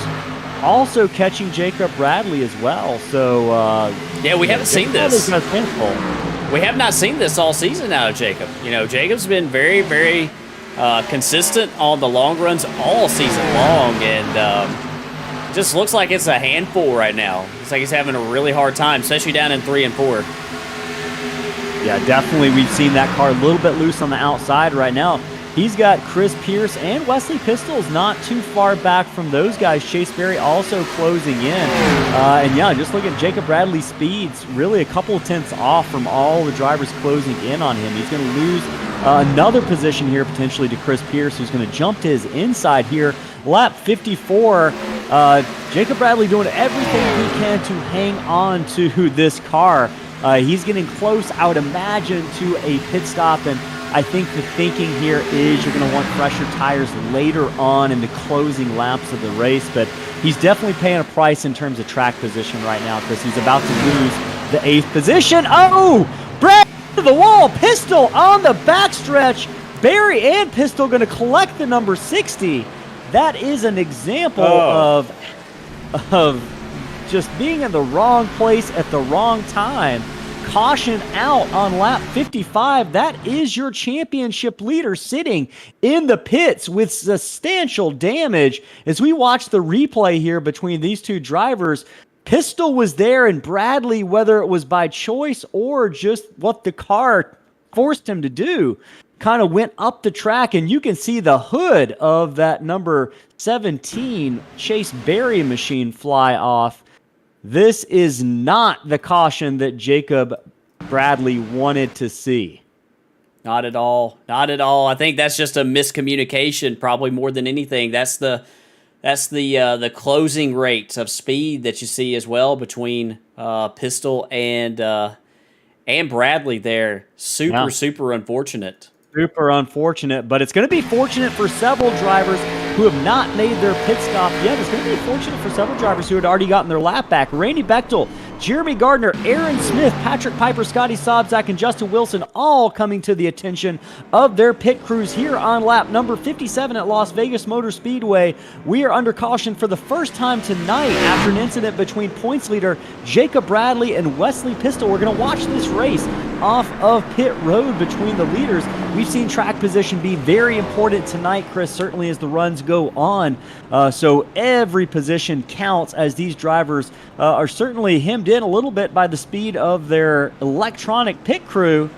also catching Jacob Bradley as well. So, yeah, we haven't seen this. We have not seen this all season out of Jacob. Jacob's been very, very consistent on the long runs all season long, and just looks like it's a handful right now. It's like he's having a really hard time, especially down in 3 and 4. Yeah, definitely. We've seen that car a little bit loose on the outside right now. He's got Chris Pierce and Wesley Pistols not too far back from those guys. Chase Berry also closing in. And yeah, just look at Jacob Bradley's speeds, really a couple of tenths off from all the drivers closing in on him. He's going to lose another position here potentially to Chris Pierce, who's going to jump to his inside here. Lap 54, Jacob Bradley doing everything he can to hang on to this car. He's getting close, I would imagine, to a pit stop, and I think the thinking here is you're going to want fresher tires later on in the closing laps of the race, but he's definitely paying a price in terms of track position right now because he's about to lose the 8th position. Oh, Brad to the wall, Pistol on the backstretch. Barry and Pistol going to collect the number 60. That is an example of just being in the wrong place at the wrong time. Caution out on lap 55. That is your championship leader sitting in the pits with substantial damage. As we watch the replay here between these two drivers, Pistol was there, and Bradley, whether it was by choice or just what the car forced him to do, kind of went up the track, and you can see the hood of that number 17 Chase Berry machine fly off. This is not the caution that Jacob Bradley wanted to see. Not at all. Not at all. I think that's just a miscommunication, probably more than anything. That's the closing rate of speed that you see as well between Pistol and Bradley there. Super unfortunate. Super unfortunate, but it's going to be fortunate for several drivers. who have not made their pit stop yet. It's going to be fortunate for several drivers who had already gotten their lap back. Randy Bechdel, Jeremy Gardner, Aaron Smith, Patrick Piper, Scotty Sobczak, and Justin Wilson all coming to the attention of their pit crews here on lap number 57 at Las Vegas Motor Speedway. We are under caution for the first time tonight after an incident between points leader Jacob Bradley and Wesley Pistol. We're going to watch this race off of pit road between the leaders. We've seen track position be very important tonight, Chris, certainly as the runs go on. So every position counts as these drivers are certainly hemmed in a little bit by the speed of their electronic pit crew.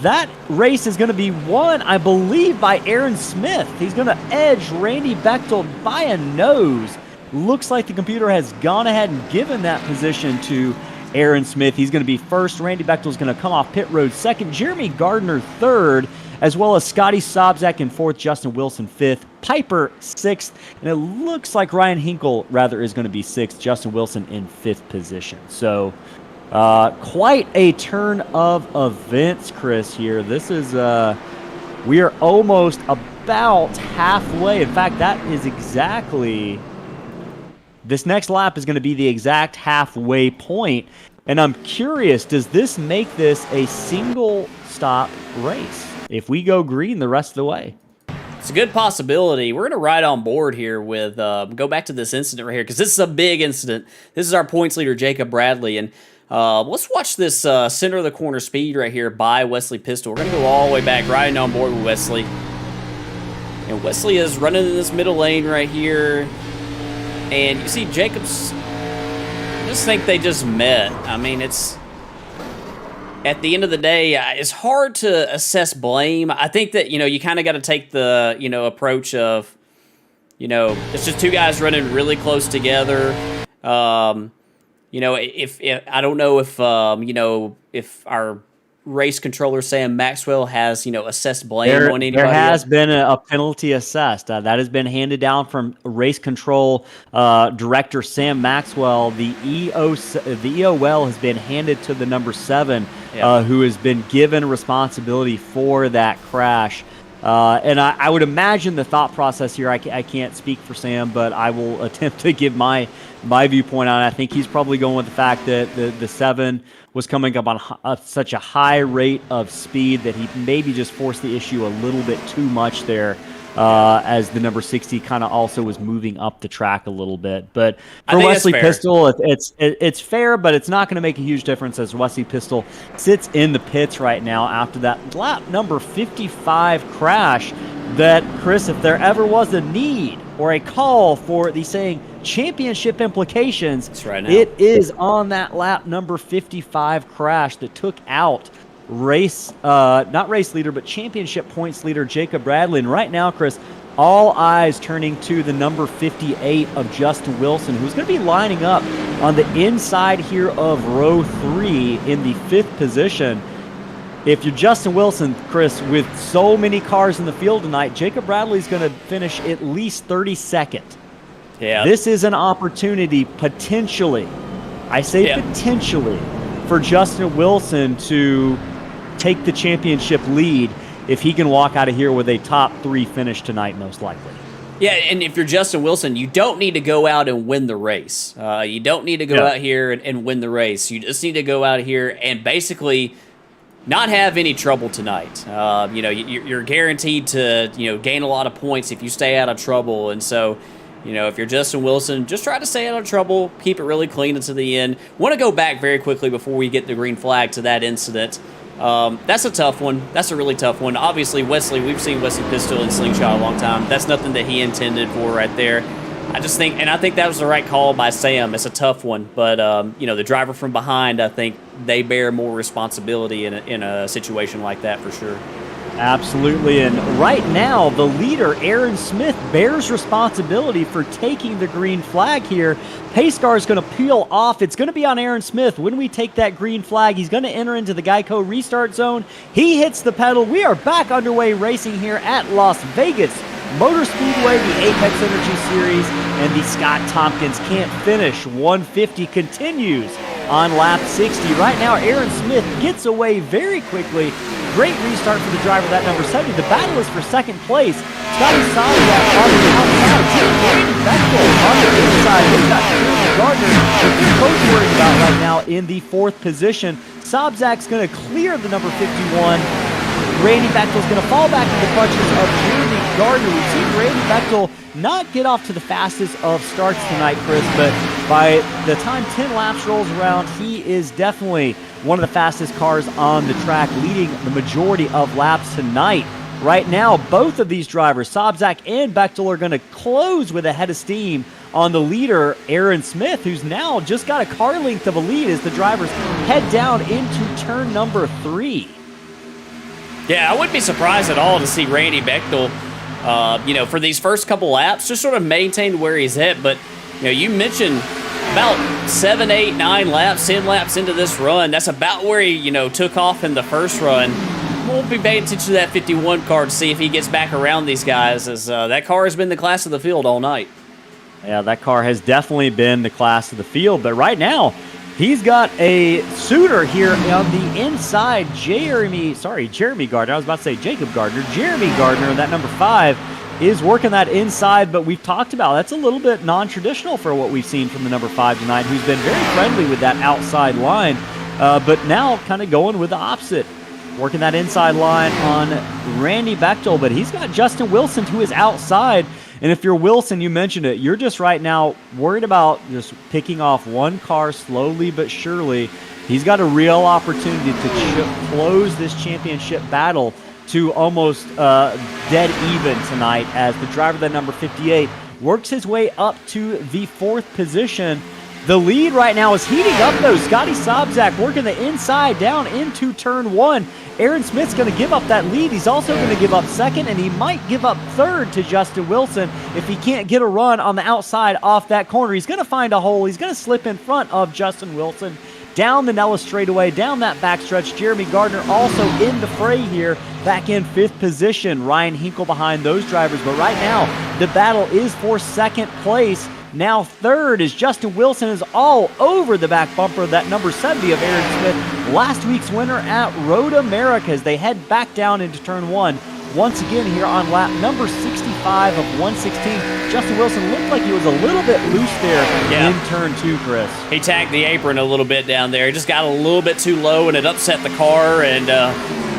That race is going to be won, I believe, by Aaron Smith. He's going to edge Randy Bechdel by a nose. Looks like the computer has gone ahead and given that position to Aaron Smith. He's going to be first. Randy Bechdel is going to come off pit road second. Jeremy Gardner third, as well as Scotty Sobczak in fourth, Justin Wilson fifth, Piper sixth, and it looks like Ryan Hinkle is going to be sixth, Justin Wilson in fifth position. So quite a turn of events, Chris, here. This is, we are almost about halfway. In fact, that is exactly... This next lap is going to be the exact halfway point, and I'm curious, does this make this a single stop race if we go green the rest of the way? It's a good possibility. We're going to ride on board here with, go back to this incident right here, because this is a big incident. This is our points leader, Jacob Bradley, and let's watch this center of the corner speed right here by Wesley Pistol. We're going to go all the way back, riding on board with Wesley. And Wesley is running in this middle lane right here. And you see Jacobs, I just think they just met. I mean, it's, at the end of the day, it's hard to assess blame. I think that, you kind of got to take the, approach of, it's just two guys running really close together. If I don't know if our race controller Sam Maxwell has assessed blame on anybody. There has been a penalty assessed that has been handed down from race control director Sam Maxwell. The EOL has been handed to the number 7 who has been given responsibility for that crash. And I would imagine the thought process here, I can't speak for Sam, but I will attempt to give my viewpoint on it. I think he's probably going with the fact that the 7 was coming up on such a high rate of speed that he maybe just forced the issue a little bit too much there, as the number 60 kind of also was moving up the track a little bit. But for Wesley Pistol, it's fair, but it's not going to make a huge difference as Wesley Pistol sits in the pits right now after that lap number 55 crash that, Chris, if there ever was a need or a call for the saying championship implications, that's right now. It is on that lap number 55 crash that took out not race leader, but championship points leader Jacob Bradley. And right now, Chris, all eyes turning to the number 58 of Justin Wilson, who's going to be lining up on the inside here of row 3 in the 5th position. If you're Justin Wilson, Chris, with so many cars in the field tonight, Jacob Bradley's going to finish at least 32nd. Yeah. This is an opportunity, potentially, I say potentially, for Justin Wilson to take the championship lead if he can walk out of here with a top 3 finish tonight, most likely. Yeah, and if you're Justin Wilson, you don't need to go out and win the race. You don't need to go out here and win the race. You just need to go out here and basically not have any trouble tonight. You're guaranteed to gain a lot of points if you stay out of trouble. And so, if you're Justin Wilson, just try to stay out of trouble, keep it really clean until the end. Want to go back very quickly before we get the green flag to that incident. That's a tough one. That's a really tough one. Obviously, we've seen Wesley Pistol in slingshot a long time. That's nothing that he intended for right there. I think that was the right call by Sam. It's a tough one, but the driver from behind, I think they bear more responsibility in a situation like that for sure. Absolutely, and right now, the leader, Aaron Smith, bears responsibility for taking the green flag here. Pace car is going to peel off. It's going to be on Aaron Smith. When we take that green flag, he's going to enter into the Geico restart zone. He hits the pedal. We are back underway racing here at Las Vegas Motor Speedway, the Apex Energy Series, and the Scott Tompkins Can't Finish 150 continues on lap 60. Right now, Aaron Smith gets away very quickly Great restart for the driver, that number 70. The battle is for second place. Scotty Sobczak on the outside. Randy Bechdel on the inside. We've got Jeremy Gardner, that they're both worried about right now in the 4th position. Sobczak's going to clear the number 51. Randy Bechdel's going to fall back in the clutches of Jeremy Gardner. We've seen Randy Bechdel not get off to the fastest of starts tonight, Chris, but by the time 10 laps rolls around, he is definitely one of the fastest cars on the track, leading the majority of laps tonight. Right now, both of these drivers, Sobczak and Bechdel, are going to close with a head of steam on the leader, Aaron Smith, who's now just got a car length of a lead as the drivers head down into turn number 3. Yeah, I wouldn't be surprised at all to see Randy Bechdel, for these first couple laps, just sort of maintain where he's at. But, you mentioned about 7, 8, 9 laps, 10 laps into this run. That's about where he, took off in the first run. We'll be paying attention to that 51 car to see if he gets back around these guys, as that car has been the class of the field all night. Yeah, that car has definitely been the class of the field. But right now, he's got a suitor here on the inside. Jeremy Gardner. I was about to say Jacob Gardner. Jeremy Gardner, that number 5, is working that inside. But we've talked about that's a little bit non-traditional for what we've seen from the number 5 tonight, who's been very friendly with that outside line. But now kind of going with the opposite. Working that inside line on Randy Bechdel. But he's got Justin Wilson, who is outside. And if you're Wilson, you mentioned it, you're just right now worried about just picking off one car slowly but surely. He's got a real opportunity to close this championship battle to almost dead even tonight, as the driver, that number 58, works his way up to the 4th position. The lead right now is heating up, though. Scotty Sobczak working the inside down into turn 1. Aaron Smith's going to give up that lead. He's also going to give up 2nd, and he might give up 3rd to Justin Wilson if he can't get a run on the outside off that corner. He's going to find a hole. He's going to slip in front of Justin Wilson down the Nellis straightaway, down that backstretch. Jeremy Gardner also in the fray here, back in 5th position. Ryan Hinkle behind those drivers, but right now the battle is for 2nd place. Now 3rd is Justin Wilson, is all over the back bumper of that number 70 of Aaron Smith, last week's winner at Road America, as they head back down into turn 1. Once again here on lap number 65 of 116. Justin Wilson looked like he was a little bit loose there in turn 2, Chris. He tagged the apron a little bit down there. He just got a little bit too low, and it upset the car, and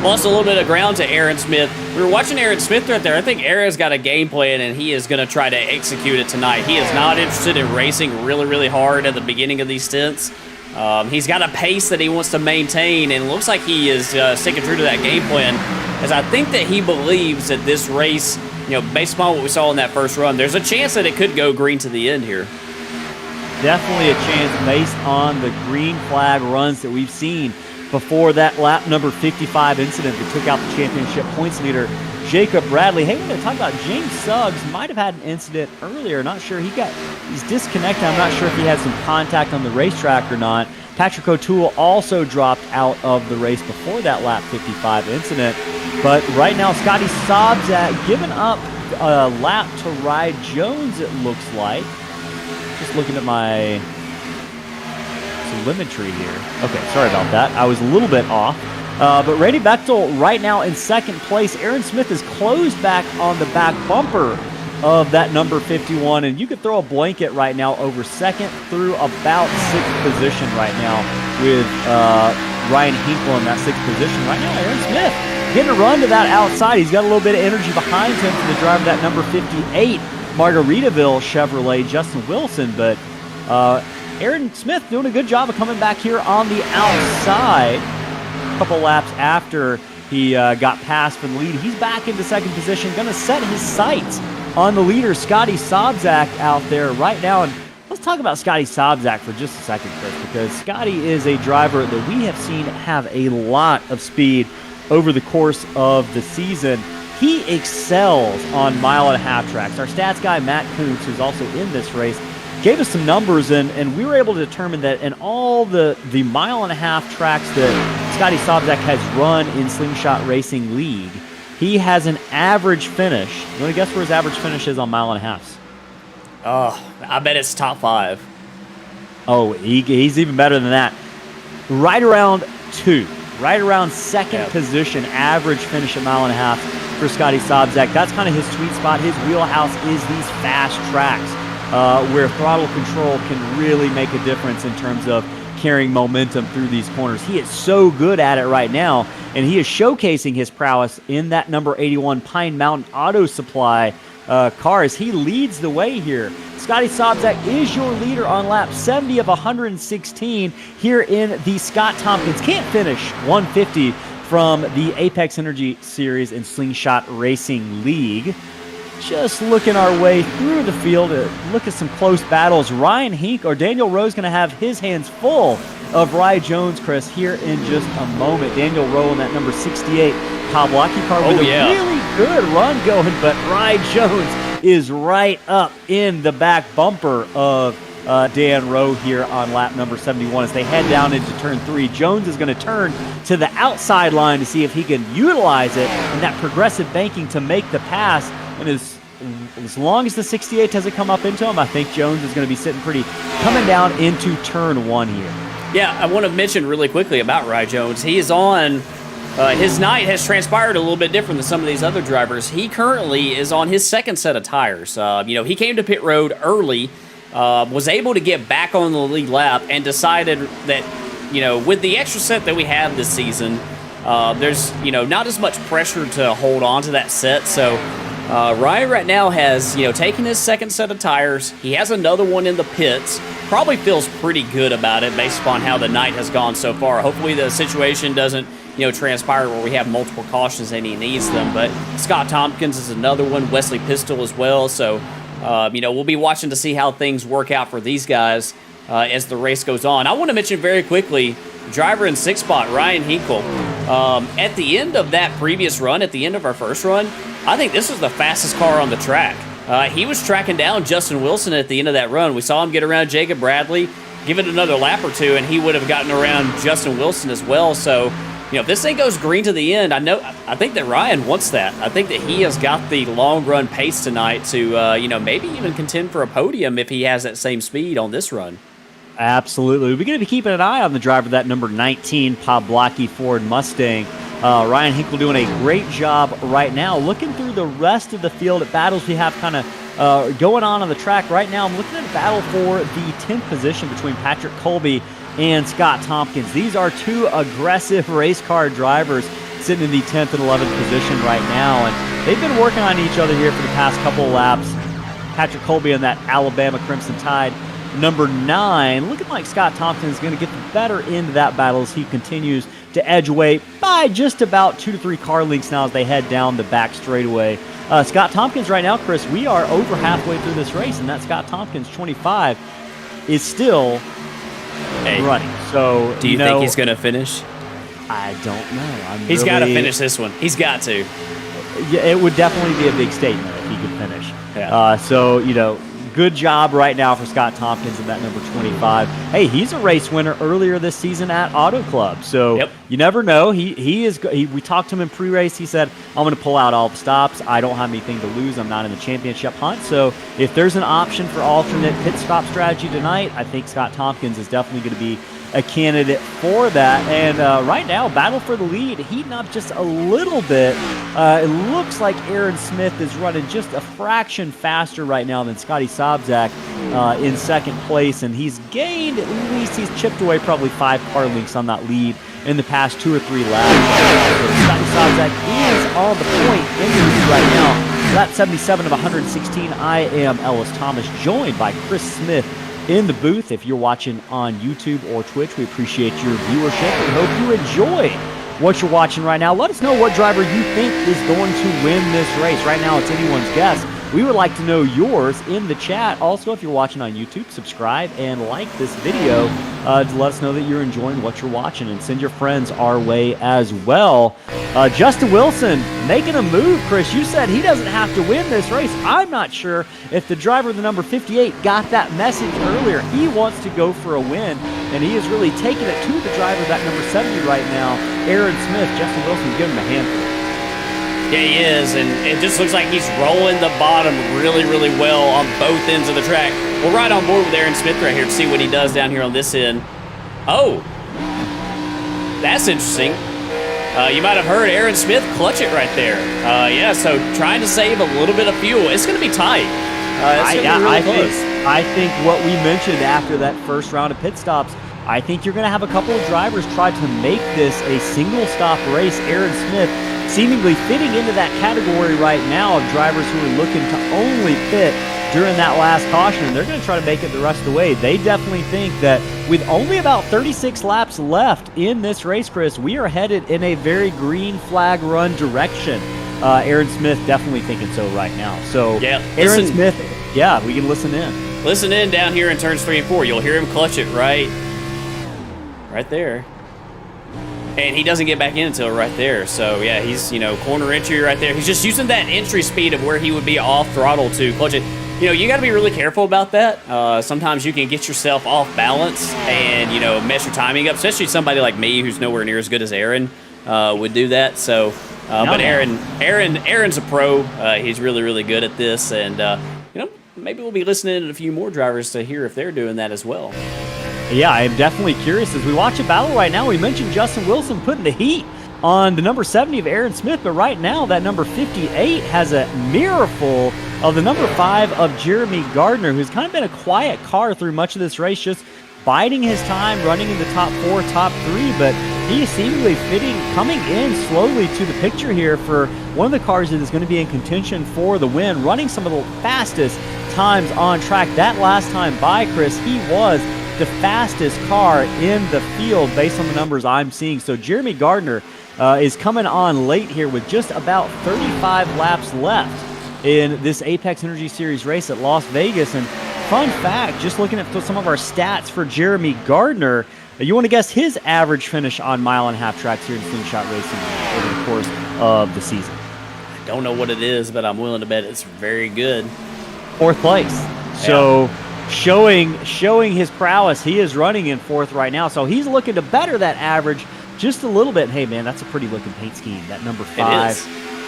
lost a little bit of ground to Aaron Smith. We were watching Aaron Smith right there. I think Aaron's got a game plan, and he is going to try to execute it tonight. He is not interested in racing really, really hard at the beginning of these stints. He's got a pace that he wants to maintain, and it looks like he is sticking true to that game plan, as I think that he believes that this race, based upon what we saw in that first run, there's a chance that it could go green to the end here. Definitely a chance based on the green flag runs that we've seen before that lap number 55 incident that took out the championship points leader, Jacob Bradley. Hey, we're going to talk about James Suggs. Might have had an incident earlier. Not sure. He's disconnected. I'm not sure if he had some contact on the racetrack or not. Patrick O'Toole also dropped out of the race before that lap 55 incident. But right now, Scotty Sobczak giving up a lap to Rye Jones, it looks like. Just looking at my telemetry here. Okay, sorry about that. I was a little bit off. But Randy Bechdel right now in 2nd place. Aaron Smith is closed back on the back bumper of that number 51, and you could throw a blanket right now over 2nd through about 6th position right now with Ryan Hinkle in that 6th position. Right now, Aaron Smith getting a run to that outside. He's got a little bit of energy behind him for the driver, that number 58, Margaritaville Chevrolet, Justin Wilson, but Aaron Smith doing a good job of coming back here on the outside. A couple laps after he got passed from the lead, he's back into 2nd position, going to set his sights on the leader, Scotty Sobczak, out there right now. And let's talk about Scotty Sobczak for just a second, Chris, because Scotty is a driver that we have seen have a lot of speed over the course of the season. He excels on mile-and-a-half tracks. Our stats guy, Matt Kuntz, who's also in this race, gave us some numbers, and we were able to determine that in all the mile-and-a-half tracks that Scotty Sobczak has run in Slingshot Racing League, he has an average finish. You want to guess where his average finish is on mile-and-a-halves? Oh, I bet it's top 5. Oh, he's even better than that. Right around 2. right around second position, average finish a mile and a half for Scotty Sobczak. That's kind of his sweet spot. His wheelhouse is these fast tracks where throttle control can really make a difference in terms of carrying momentum through these corners. He is so good at it right now, and he is showcasing his prowess in that number 81 Pine Mountain Auto Supply car as he leads the way here. Scotty Sobczak is your leader on lap 70 of 116 here in the Scott Tompkins Can't Finish 150 from the Apex Energy Series and Slingshot Racing League. Just looking our way through the field, look at some close battles. Ryan Hink or Daniel Rowe is going to have his hands full of Rye Jones, Chris, here in just a moment. Daniel Rowe in that number 68 Pawlacki car with a really good run going, but Rye Jones is right up in the back bumper of Dan Rowe here on lap number 71 as they head down into turn 3. Jones is going to turn to the outside line to see if he can utilize it in that progressive banking to make the pass. And as long as the 68 doesn't come up into him, I think Jones is going to be sitting pretty coming down into turn 1 here. Yeah, I want to mention really quickly about Rye Jones. He is on, his night has transpired a little bit different than some of these other drivers. He currently is on his second set of tires. He came to pit road early, was able to get back on the lead lap, and decided that, with the extra set that we have this season, there's, not as much pressure to hold on to that set. So Ryan right now has, taken his second set of tires. He has another one in the pits. Probably feels pretty good about it based upon how the night has gone so far. Hopefully the situation doesn't, transpire where we have multiple cautions and he needs them. But Scott Tompkins is another one, Wesley Pistol as well. So, we'll be watching to see how things work out for these guys as the race goes on. I want to mention very quickly, driver in 6th spot, Ryan Hinkle. At the end of that previous run, at the end of our first run, I think this was the fastest car on the track. He was tracking down Justin Wilson at the end of that run. We saw him get around Jacob Bradley, give it another lap or two, and he would have gotten around Justin Wilson as well. So, if this thing goes green to the end, I think that Ryan wants that. I think that he has got the long run pace tonight to, maybe even contend for a podium if he has that same speed on this run. Absolutely. We're going to be keeping an eye on the driver of that number 19 Pawlacki Ford Mustang. Ryan Hinkle doing a great job right now. Looking through the rest of the field at battles we have kind of going on the track right now. I'm looking at a battle for the 10th position between Patrick Colby and Scott Tompkins. These are two aggressive race car drivers sitting in the 10th and 11th position right now, and they've been working on each other here for the past couple of laps. Patrick Colby on that Alabama Crimson Tide number 9, looking like Scott Tompkins is going to get the better end of that battle as he continues to edge away by just about 2 to 3 car lengths now as they head down the back straightaway. Scott Tompkins right now, Chris, we are over halfway through this race, and that Scott Tompkins 25 is still running. So, do you think he's going to finish? I don't know. He's got to finish this one. He's got to. Yeah, it would definitely be a big statement if he could finish. Yeah. Good job right now for Scott Tompkins in that number 25. Hey, he's a race winner earlier this season at Auto Club. So You never know. We talked to him in pre-race. He said, I'm going to pull out all the stops. I don't have anything to lose. I'm not in the championship hunt. So if there's an option for alternate pit stop strategy tonight, I think Scott Tompkins is definitely going to be a candidate for that. And right now, battle for the lead, heating up just a little bit. It looks like Aaron Smith is running just a fraction faster right now than Scotty Sobczak in second place, and he's gained, at least he's chipped away probably 5 car lengths on that lead in the past 2 or 3 laps. So Scotty Sobczak is on the point in the lead right now. Lap 77 of 116, I am Ellis Thomas, joined by Chris Smith in the booth. If you're watching on YouTube or Twitch, we appreciate your viewership. We hope you enjoy what you're watching right now. Let us know what driver you think is going to win this race. Right now, it's anyone's guess. We would like to know yours in the chat. Also, if you're watching on YouTube, subscribe and like this video to let us know that you're enjoying what you're watching, and send your friends our way as well. Justin Wilson making a move, Chris. You said he doesn't have to win this race. I'm not sure if the driver of the number 58 got that message earlier. He wants to go for a win, and he is really taking it to the driver of that number 70 right now, Aaron Smith. Justin Wilson's giving him a handful. Yeah, he is, and it just looks like he's rolling the bottom really, really well on both ends of the track. We're right on board with Aaron Smith right here to see what he does down here on this end. Oh! That's interesting. You might have heard Aaron Smith clutch it right there. Yeah, so trying to save a little bit of fuel. It's going to be tight. It's going to be really close. I think what we mentioned after that first round of pit stops, I think you're going to have a couple of drivers try to make this a single-stop race. Aaron Smith seemingly fitting into that category right now of drivers who are looking to only pit during that last caution. They're going to try to make it the rest of the way. They definitely think that with only about 36 laps left in this race, Chris, we are headed in a very green flag run direction. Aaron Smith definitely thinking so right now. So yeah, Aaron Smith, yeah, we can listen in. Listen in down here in turns 3 and 4. You'll hear him clutch it right there. And he doesn't get back in until right there. So, yeah, he's, corner entry right there. He's just using that entry speed of where he would be off throttle to clutch it. You got to be really careful about that. Sometimes you can get yourself off balance and, mess your timing up, especially somebody like me who's nowhere near as good as Aaron would do that. So, but Aaron's a pro. He's really, really good at this. And, maybe we'll be listening to a few more drivers to hear if they're doing that as well. Yeah, I am definitely curious. As we watch a battle right now, we mentioned Justin Wilson putting the heat on the number 70 of Aaron Smith, but right now that number 58 has a mirror full of the number 5 of Jeremy Gardner, who's kind of been a quiet car through much of this race, just biding his time, running in the top 4, top 3, but he is seemingly coming in slowly to the picture here for one of the cars that is going to be in contention for the win, running some of the fastest times on track. That last time by, Chris, he was the fastest car in the field based on the numbers I'm seeing. So Jeremy Gardner is coming on late here with just about 35 laps left in this Apex Energy Series race at Las Vegas. And fun fact, just looking at some of our stats for Jeremy Gardner, you want to guess his average finish on mile-and-a-half tracks here in slingshot racing over the course of the season? I don't know what it is, but I'm willing to bet it's very good. 4th place. So showing his prowess, he is running in 4th right now. So he's looking to better that average just a little bit. Hey, man, that's a pretty looking paint scheme. That number 5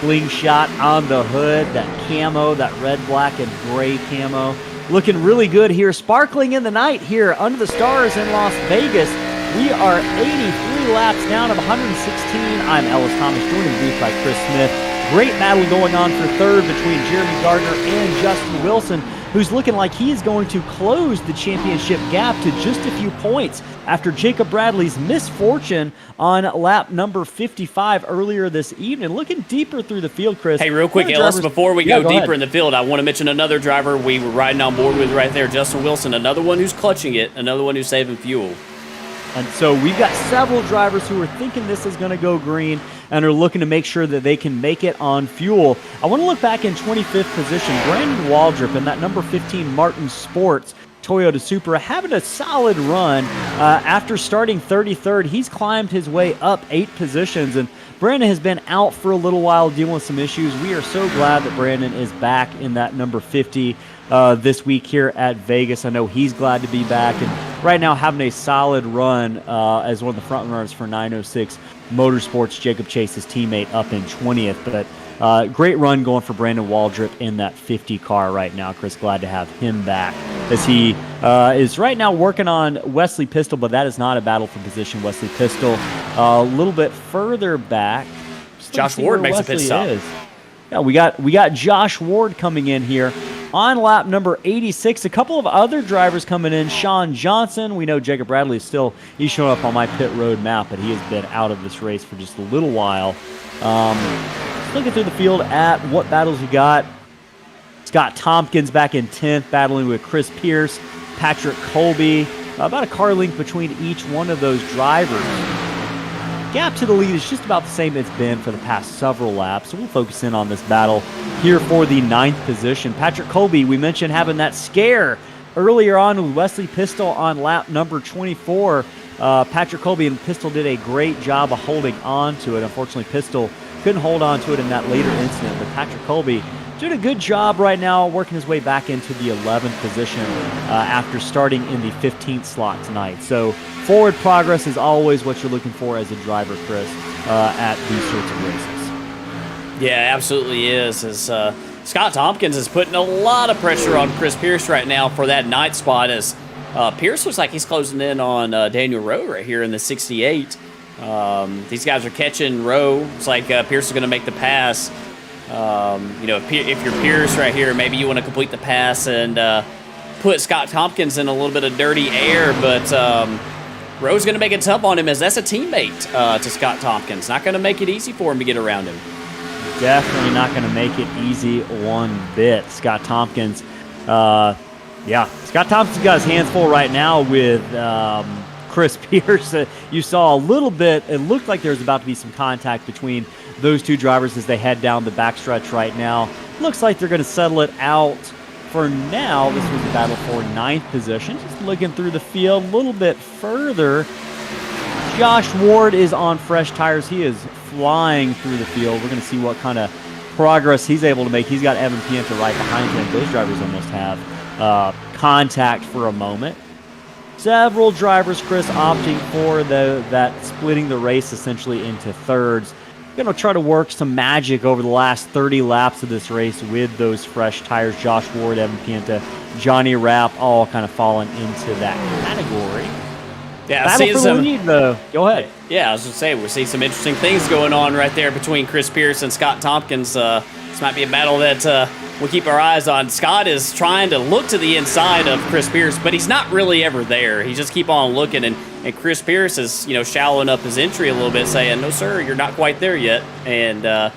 slingshot on the hood, that camo, that red, black, and gray camo. Looking really good here, sparkling in the night here under the stars in Las Vegas. We are 83 laps down of 116. I'm Ellis Thomas, joined in the booth by Chris Smith. Great battle going on for 3rd between Jeremy Gardner and Justin Wilson, who's looking like he is going to close the championship gap to just a few points after Jacob Bradley's misfortune on lap number 55 earlier this evening. Looking deeper through the field, Chris. Hey, real quick, Ellis, before we go deeper in the field, I want to mention another driver we were riding on board with right there, Justin Wilson, another one who's clutching it, another one who's saving fuel. And so we've got several drivers who are thinking this is going to go green and are looking to make sure that they can make it on fuel. I want to look back in 25th position. Brandon Waldrop in that number 15 Martin Sports Toyota Supra having a solid run. After starting 33rd, he's climbed his way up 8 positions, and Brandon has been out for a little while dealing with some issues. We are so glad that Brandon is back in that number 50 this week here at Vegas. I know he's glad to be back, and right now having a solid run as one of the front runners for 906 Motorsports. Jacob Chase, his teammate, up in 20th, but great run going for Brandon Waldrop in that 50 car right now. Chris, glad to have him back as he is right now working on Wesley Pistol, but that is not a battle for position. Wesley Pistol a little bit further back. Josh Ward makes a pit stop. Yeah, we got Josh Ward coming in here on lap number 86. A couple of other drivers coming in. Sean Johnson. We know Jacob Bradley is he's showing up on my pit road map, but he has been out of this race for just a little while. Looking through the field at what battles we got. Scott Tompkins back in 10th, battling with Chris Pierce, Patrick Colby. About a car length between each one of those drivers. Gap to the lead is just about the same it's been for the past several laps, so we'll focus in on this battle here for the 9th position. Patrick Colby, we mentioned having that scare earlier on with Wesley Pistol on lap number 24. Patrick Colby and Pistol did a great job of holding on to it. Unfortunately, Pistol couldn't hold on to it in that later incident, but Patrick Colby doing a good job right now, working his way back into the 11th position after starting in the 15th slot tonight. So forward progress is always what you're looking for as a driver, Chris, at these sorts of races. Yeah, absolutely is. As Scott Tompkins is putting a lot of pressure on Chris Pierce right now for that 9th spot, as Pierce looks like he's closing in on Daniel Rowe right here in the 68. These guys are catching row. It's like Pierce is going to make the pass. You know, if you're Pierce right here, maybe you want to complete the pass and put Scott Tompkins in a little bit of dirty air, but Rowe's going to make it tough on him as that's a teammate to Scott Tompkins. Not going to make it easy for him to get around him. Definitely not going to make it easy one bit. Scott Tompkins, Scott Tompkins got his hands full right now with Chris Pierce. You saw a little bit, it looked like there was about to be some contact between those two drivers as they head down the backstretch right now. Looks like they're going to settle it out for now. This was a battle for 9th position. Just looking through the field a little bit further. Josh Ward is on fresh tires. He is flying through the field. We're going to see what kind of progress he's able to make. He's got Evan Pienta right behind him. Those drivers almost have contact for a moment. Several drivers, Chris, opting for that splitting the race essentially into thirds. Going to try to work some magic over the last 30 laps of this race with those fresh tires. Josh Ward, Evan Pienta, Johnny Rapp, all kind of falling into that category. Yeah, battle for the lead, though. Go ahead. Yeah, I was going to say, we'll see some interesting things going on right there between Chris Pierce and Scott Tompkins. This might be a battle that we'll keep our eyes on. Scott is trying to look to the inside of Chris Pierce, but he's not really ever there. He just keep on looking, and Chris Pierce is, shallowing up his entry a little bit, saying, "No, sir, you're not quite there yet." And that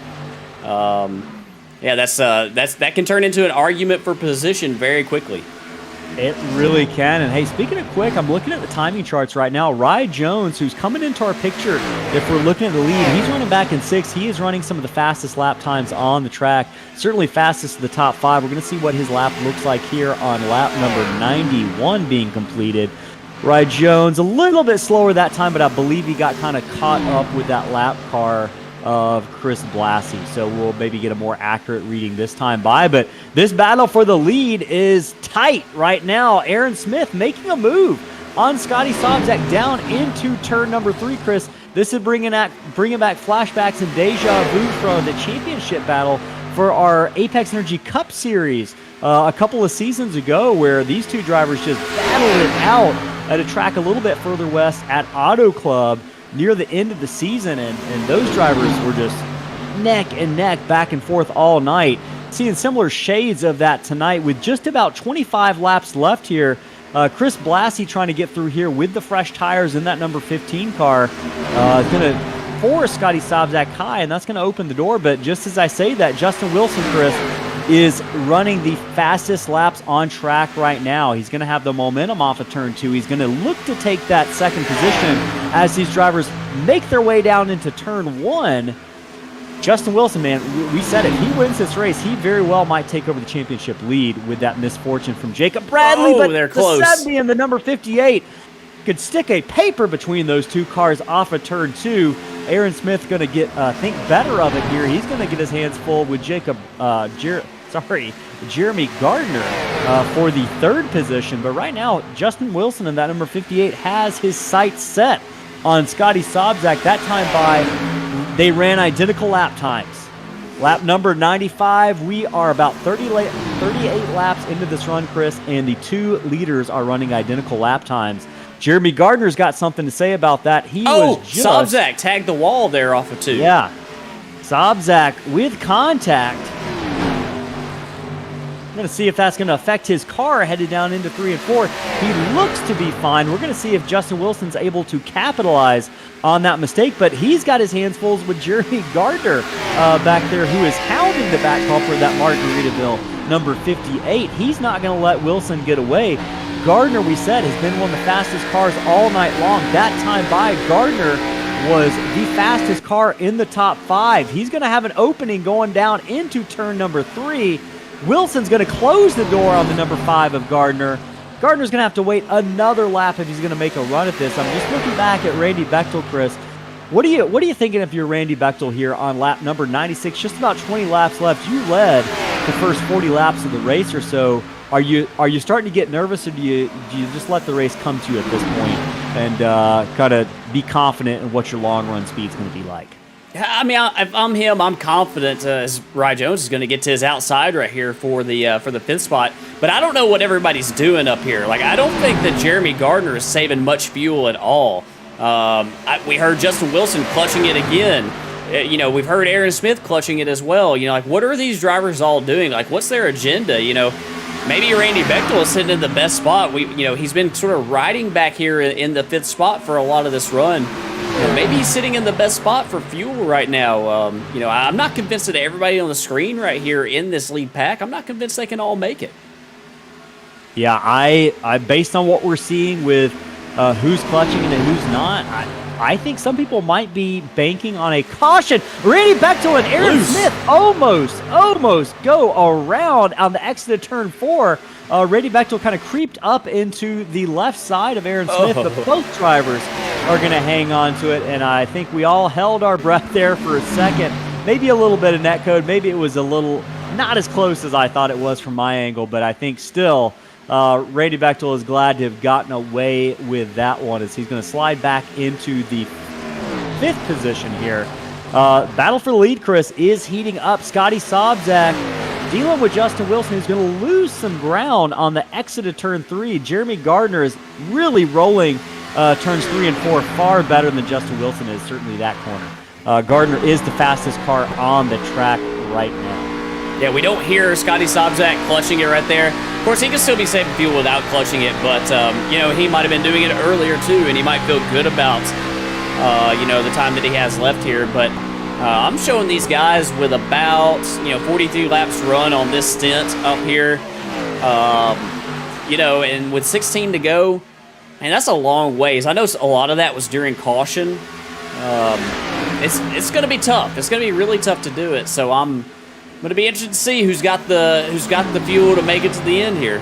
can turn into an argument for position very quickly. It really can. And hey, speaking of quick, I'm looking at the timing charts right now. Rye Jones, who's coming into our picture, if we're looking at the lead, he's running back in 6th. He is running some of the fastest lap times on the track, certainly fastest to the top 5. We're going to see what his lap looks like here on lap number 91 being completed. Rye Jones, a little bit slower that time, but I believe he got kind of caught up with that lap car of Chris Blassie, so we'll maybe get a more accurate reading this time by. But this battle for the lead is tight right now. Aaron Smith making a move on Scotty Sobczak down into turn number 3, Chris. This is bringing back flashbacks and deja vu from the championship battle for our Apex Energy Cup Series a couple of seasons ago, where these two drivers just battled it out at a track a little bit further west at Auto Club near the end of the season, and those drivers were just neck and neck back and forth all night. Seeing similar shades of that tonight with just about 25 laps left here. Chris Blassie trying to get through here with the fresh tires in that number 15 car. Is going to force Scotty Sobczak high, and that's going to open the door. But just as I say that, Justin Wilson, Chris, is running the fastest laps on track right now. He's going to have the momentum off of turn 2. He's going to look to take that second position as these drivers make their way down into turn 1. Justin Wilson, man, we said it. He wins this race. He very well might take over the championship lead with that misfortune from Jacob Bradley. But they're the close. 70 and the number 58 could stick a paper between those two cars off of turn 2. Aaron Smith going to get, think better of it here. He's going to get his hands full with Jeremy Gardner for the 3rd position. But right now, Justin Wilson in that number 58 has his sights set on Scotty Sobczak. That time they ran identical lap times. Lap number 95, we are about 38 laps into this run, Chris, and the two leaders are running identical lap times. Jeremy Gardner's got something to say about that. Sobczak tagged the wall there off of 2. Yeah. Sobczak with contact. I'm going to see if that's going to affect his car headed down into 3 and 4. He looks to be fine. We're going to see if Justin Wilson's able to capitalize on that mistake, but he's got his hands full with Jeremy Gardner back there, who is hounding the back bumper of that Margaritaville number 58. He's not going to let Wilson get away. Gardner, we said, has been one of the fastest cars all night long. That time by, Gardner was the fastest car in the top 5. He's going to have an opening going down into turn number 3. Wilson's going to close the door on the number 5 of Gardner. Gardner's going to have to wait another lap if he's going to make a run at this. I'm just looking back at Randy Bechdel, Chris. What are you thinking if you're Randy Bechdel here on lap number 96? Just about 20 laps left. You led the first 40 laps of the race or so. Are you starting to get nervous, or do you just let the race come to you at this point and kind of be confident in what your long run speed's going to be like? I mean, if I'm him, I'm confident as Rye Jones is going to get to his outside right here for the 5th spot. But I don't know what everybody's doing up here. Like, I don't think that Jeremy Gardner is saving much fuel at all. We heard Justin Wilson clutching it again. You know, we've heard Aaron Smith clutching it as well. You know, like, what are these drivers all doing? Like, what's their agenda? You know, maybe Randy Bechdel is sitting in the best spot. He's been sort of riding back here in the 5th spot for a lot of this run. You know, maybe he's sitting in the best spot for fuel right now. You know, I'm not convinced that everybody on the screen right here in this lead pack, I'm not convinced they can all make it. Yeah, I based on what we're seeing with who's clutching and who's not, I think some people might be banking on a caution. Randy Bechdel and Aaron Smith almost go around on the exit of turn 4. Randy Bechdel kind of creeped up into the left side of Aaron Smith, but both drivers are going to hang on to it, and I think we all held our breath there for a second. Maybe a little bit of netcode. Maybe it was a little not as close as I thought it was from my angle, but I think still Randy Bechdel is glad to have gotten away with that one as he's going to slide back into the 5th position here. Battle for the lead, Chris, is heating up. Scotty Sobczak dealing with Justin Wilson, who's going to lose some ground on the exit of turn 3. Jeremy Gardner is really rolling turns 3 and 4 far better than Justin Wilson is, certainly that corner. Gardner is the fastest car on the track right now. Yeah, we don't hear Scotty Sobczak clutching it right there. Of course, he can still be saving fuel without clutching it, but, you know, he might have been doing it earlier, too, and he might feel good about, you know, the time that he has left here. But I'm showing these guys with about, 42 laps run on this stint up here. You know, and with 16 to go, man, that's a long ways. I know a lot of that was during caution. It's going to be tough. It's going to be really tough to do it, so I'm going to be interested to see who's got the fuel to make it to the end here.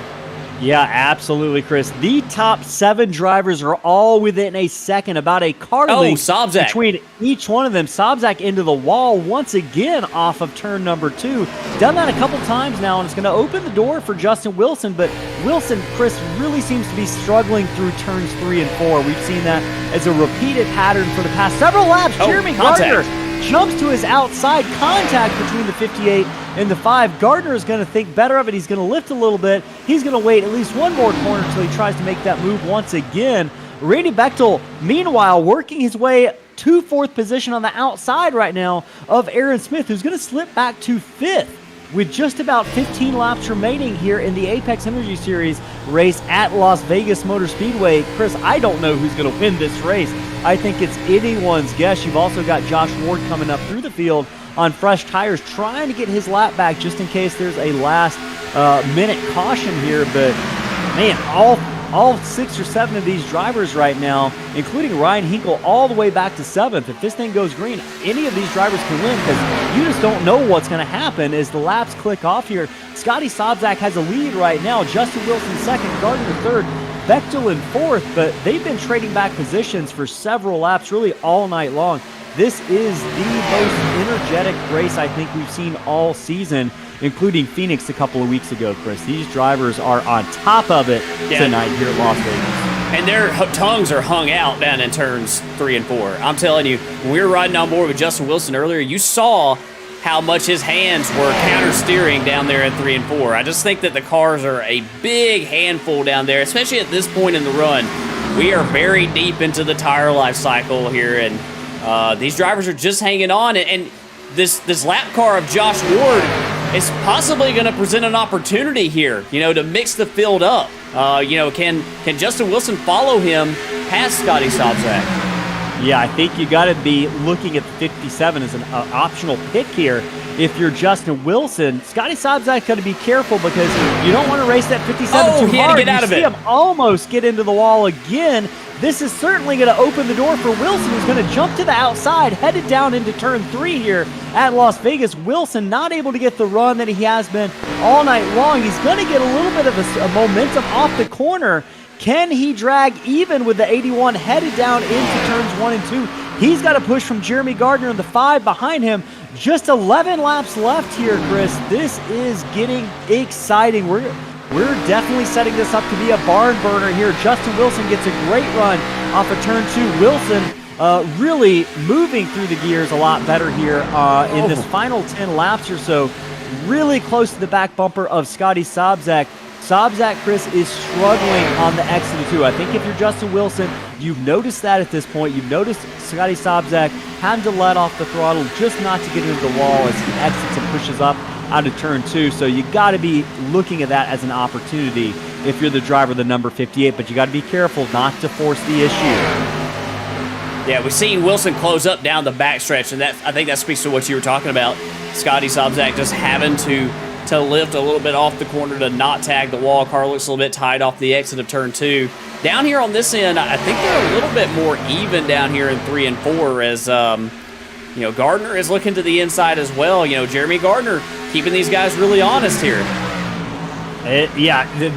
Yeah, absolutely, Chris. The top 7 drivers are all within a second, about a car length between each one of them. Sobczak into the wall once again off of turn number 2. Done that a couple times now, and it's going to open the door for Justin Wilson, but Wilson, Chris, really seems to be struggling through turns 3 and 4. We've seen that as a repeated pattern for the past several laps. Jeremy Gardner jumps to his outside, contact between the 58 and the 5. Gardner is going to think better of it. He's going to lift a little bit. He's going to wait at least one more corner until he tries to make that move once again. Randy Bechdel, meanwhile, working his way to 4th position on the outside right now of Aaron Smith, who's going to slip back to 5th with just about 15 laps remaining here in the Apex Energy Series race at Las Vegas Motor Speedway. Chris, I don't know who's going to win this race. I think it's anyone's guess. You've also got Josh Ward coming up through the field on fresh tires, trying to get his lap back just in case there's a last minute caution here. But man, all 6 or 7 of these drivers right now, including Ryan Hinkle, all the way back to 7th. If this thing goes green, any of these drivers can win because you just don't know what's going to happen as the laps click off here. Scotty Sobczak has a lead right now. Justin Wilson 2nd, Gardner 3rd, Bechdel in 4th, but they've been trading back positions for several laps, really all night long. This is the most energetic race I think we've seen all season, including Phoenix a couple of weeks ago, Chris. These drivers are on top of it tonight here at Las Vegas. And their tongues are hung out down in turns 3 and 4. I'm telling you, when we were riding on board with Justin Wilson earlier, you saw how much his hands were counter-steering down there in 3 and 4. I just think that the cars are a big handful down there, especially at this point in the run. We are very deep into the tire life cycle here, and these drivers are just hanging on. And this lap car of Josh Ward is possibly going to present an opportunity here, to mix the field up. Can Justin Wilson follow him past Scotty Sobczak? Yeah, I think you got to be looking at the 57 as an optional pick here. If you're Justin Wilson, Scotty Sobczak's got to be careful because you don't want to race that 57 too he hard. Had to get out of it. You see him almost get into the wall again. This is certainly going to open the door for Wilson, who's going to jump to the outside, headed down into turn 3 here at Las Vegas. Wilson not able to get the run that he has been all night long. He's going to get a little bit of a momentum off the corner. Can he drag even with the 81 headed down into turns 1 and 2? He's got to push from Jeremy Gardner and the 5 behind him. Just 11 laps left here, Chris. This is getting exciting. We're definitely setting this up to be a barn burner here. Justin Wilson gets a great run off of turn 2. Wilson really moving through the gears a lot better here in this final 10 laps or so. Really close to the back bumper of Scotty Sobczak. Sobczak, Chris, is struggling on the exit of 2. I think if you're Justin Wilson, you've noticed that at this point. You've noticed Scotty Sobczak having to let off the throttle just not to get into the wall as he exits and pushes up out of turn 2. So you got to be looking at that as an opportunity if you're the driver of the number 58, but you got to be careful not to force the issue. Yeah, we've seen Wilson close up down the backstretch, and I think that speaks to what you were talking about. Scotty Sobczak just having to lift a little bit off the corner to not tag the wall. Car looks a little bit tight off the exit of turn 2. Down here on this end, I think they're a little bit more even down here in 3 and 4 as, Gardner is looking to the inside as well. Jeremy Gardner keeping these guys really honest here.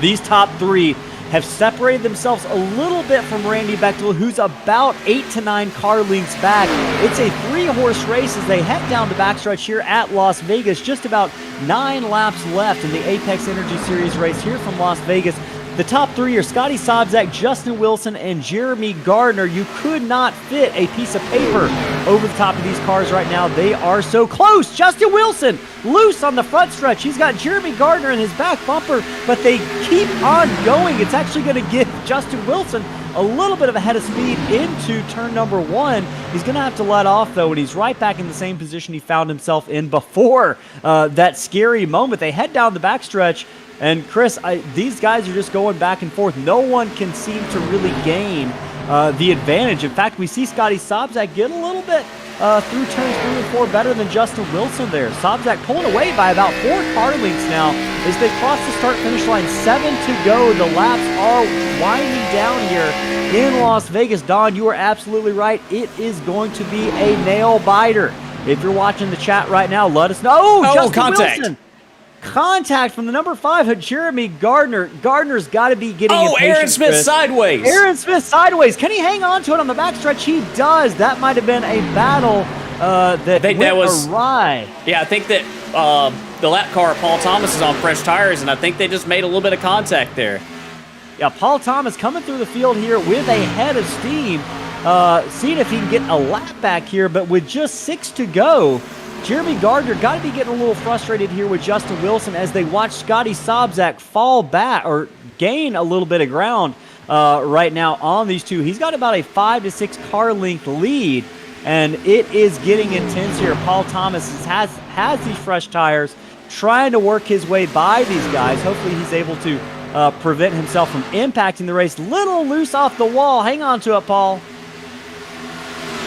These top 3 have separated themselves a little bit from Randy Bechdel, who's about 8 to 9 car lengths back. It's a 3-horse race as they head down the backstretch here at Las Vegas. Just about 9 laps left in the Apex Energy Series race here from Las Vegas. The top 3 are Scotty Sobczak, Justin Wilson, and Jeremy Gardner. You could not fit a piece of paper over the top of these cars right now. They are so close. Justin Wilson loose on the front stretch. He's got Jeremy Gardner in his back bumper, but they keep on going. It's actually going to give Justin Wilson a little bit of a head of speed into turn number 1. He's going to have to let off, though, and he's right back in the same position he found himself in before that scary moment. They head down the backstretch. And Chris, these guys are just going back and forth. No one can seem to really gain the advantage. In fact, we see Scotty Sobczak get a little bit through turns 3 and 4 better than Justin Wilson there. Sobczak pulling away by about 4 car lengths now as they cross the start-finish line. 7 to go. The laps are winding down here in Las Vegas. Don, you are absolutely right. It is going to be a nail-biter. If you're watching the chat right now, let us know. Oh, Justin contact. Wilson. Contact from the number 5, Jeremy Gardner. Gardner's got to be getting impatient, Aaron Smith Chris. sideways. Aaron Smith sideways. Can he hang on to it on the backstretch? He does. That might have been a battle that went awry. Yeah, I think that the lap car, Paul Thomas, is on fresh tires, and I think they just made a little bit of contact there. Yeah, Paul Thomas coming through the field here with a head of steam. Seeing if he can get a lap back here, but with just 6 to go, Jeremy Gardner got to be getting a little frustrated here with Justin Wilson as they watch Scotty Sobczak fall back or gain a little bit of ground right now on these two. He's got about a 5 to 6 car length lead, and it is getting intense here. Paul Thomas has these fresh tires, trying to work his way by these guys. Hopefully he's able to prevent himself from impacting the race. Little loose off the wall. Hang on to it, Paul.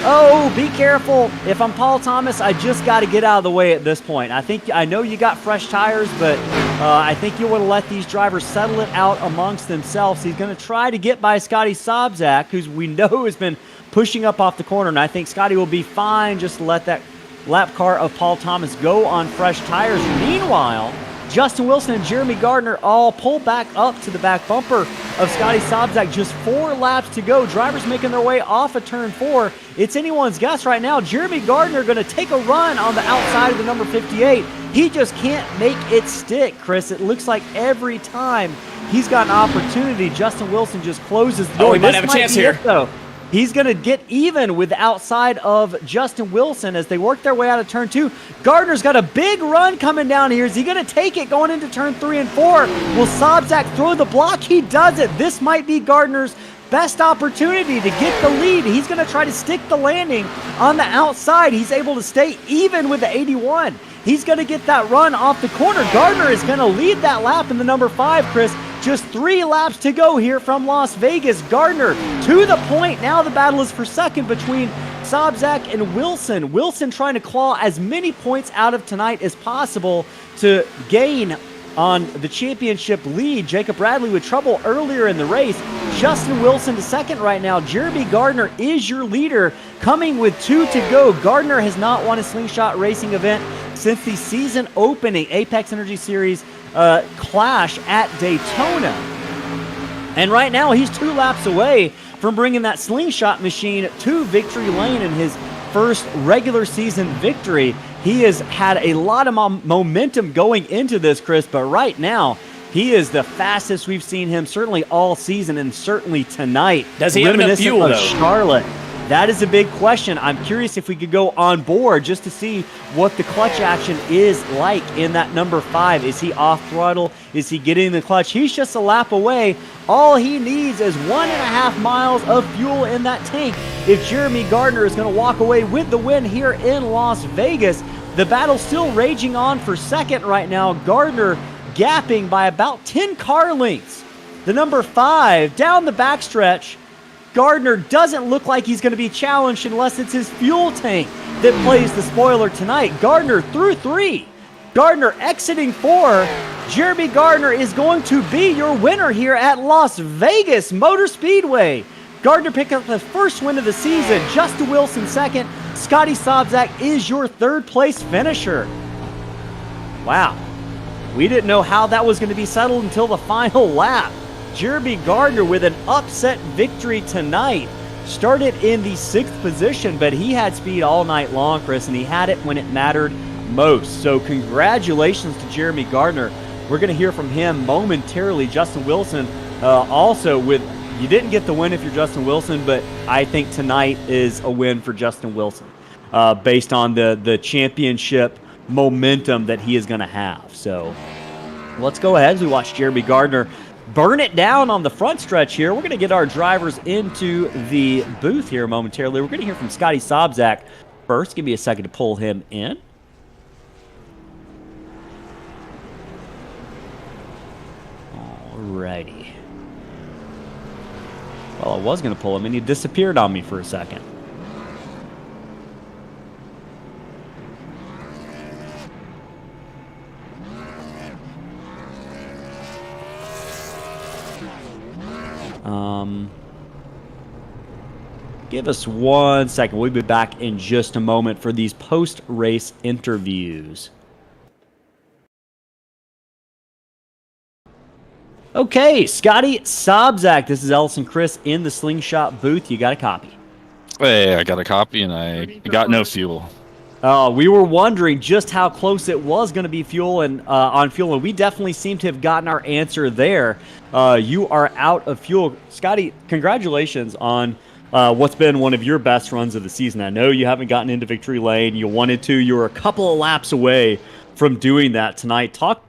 Oh, be careful. If I'm Paul Thomas, I just got to get out of the way at this point. I know you got fresh tires, but I think you want to let these drivers settle it out amongst themselves. He's going to try to get by Scotty Sobczak, who we know has been pushing up off the corner, and I think Scotty will be fine just to let that lap car of Paul Thomas go on fresh tires. Meanwhile, Justin Wilson and Jeremy Gardner all pull back up to the back bumper of Scotty Sobczak. Just 4 laps to go. Drivers making their way off of turn 4. It's anyone's guess right now. Jeremy Gardner going to take a run on the outside of the number 58. He just can't make it stick, Chris. It looks like every time he's got an opportunity, Justin Wilson just closes the door. Oh, he might have a chance here. Though. He's going to get even with the outside of Justin Wilson as they work their way out of turn 2. Gardner's got a big run coming down here. Is he going to take it going into turn 3 and 4? Will Sobczak throw the block? He does it. This might be Gardner's best opportunity to get the lead. He's going to try to stick the landing on the outside. He's able to stay even with the 81. He's going to get that run off the corner. Gardner is going to lead that lap in the number 5, Chris. Just 3 laps to go here from Las Vegas. Gardner to the point. Now the battle is for second between Sobczak and Wilson. Wilson trying to claw as many points out of tonight as possible to gain on the championship lead. Jacob Bradley with trouble earlier in the race. Justin Wilson to second right now. Jeremy Gardner is your leader, coming with 2 to go. Gardner has not won a slingshot racing event since the season opening Apex Energy Series clash at Daytona. And right now he's 2 laps away from bringing that slingshot machine to victory lane in his first regular season victory. He has had a lot of momentum going into this, Chris, but right now he is the fastest we've seen him certainly all season and certainly tonight. Does he have enough fuel, though? Charlotte. That is a big question. I'm curious if we could go on board just to see what the clutch action is like in that number 5. Is he off throttle? Is he getting the clutch? He's just a lap away. All he needs is 1.5 miles of fuel in that tank. If Jeremy Gardner is going to walk away with the win here in Las Vegas, the battle's still raging on for second right now. Gardner gapping by about 10 car lengths. The number 5 down the backstretch. Gardner doesn't look like he's going to be challenged unless it's his fuel tank that plays the spoiler tonight. Gardner through 3. Gardner exiting 4. Jeremy Gardner is going to be your winner here at Las Vegas Motor Speedway. Gardner picked up the first win of the season. Justin Wilson second. Scotty Sobczak is your third place finisher. Wow. We didn't know how that was going to be settled until the final lap. Jeremy Gardner with an upset victory tonight. Started in the 6th position, but he had speed all night long, Chris, and he had it when it mattered most. So congratulations to Jeremy Gardner. We're going to hear from him momentarily. Justin Wilson also with, you didn't get the win if you're Justin Wilson, but I think tonight is a win for Justin Wilson based on the championship momentum that he is going to have. So let's go ahead as we watch Jeremy Gardner burn it down on the front stretch here. We're going to get our drivers into the booth here momentarily. We're going to hear from Scotty Sobczak first. Give me a second to pull him in. Alrighty. Well, I was going to pull him, and he disappeared on me for a second. Give us 1 second. We'll be back in just a moment for these post-race interviews. Okay, Scotty Sobczak. This is Ellison Chris in the Slingshot booth. You got a copy? Hey, I got a copy, and I got no fuel. We were wondering just how close it was going to be fuel and on fuel, and we definitely seem to have gotten our answer there. You are out of fuel. Scotty, congratulations on what's been one of your best runs of the season. I know you haven't gotten into victory lane. You wanted to. You were a couple of laps away from doing that tonight. Talk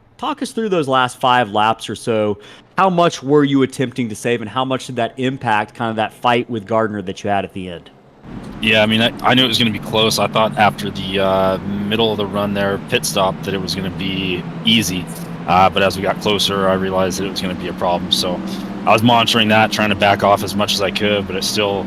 us through those last 5 laps or so. How much were you attempting to save, and how much did that impact kind of that fight with Gardner that you had at the end? Yeah, I mean, I knew it was going to be close. I thought after the middle of the run there, pit stop, that it was going to be easy. But as we got closer, I realized that it was going to be a problem. So I was monitoring that, trying to back off as much as I could, but it still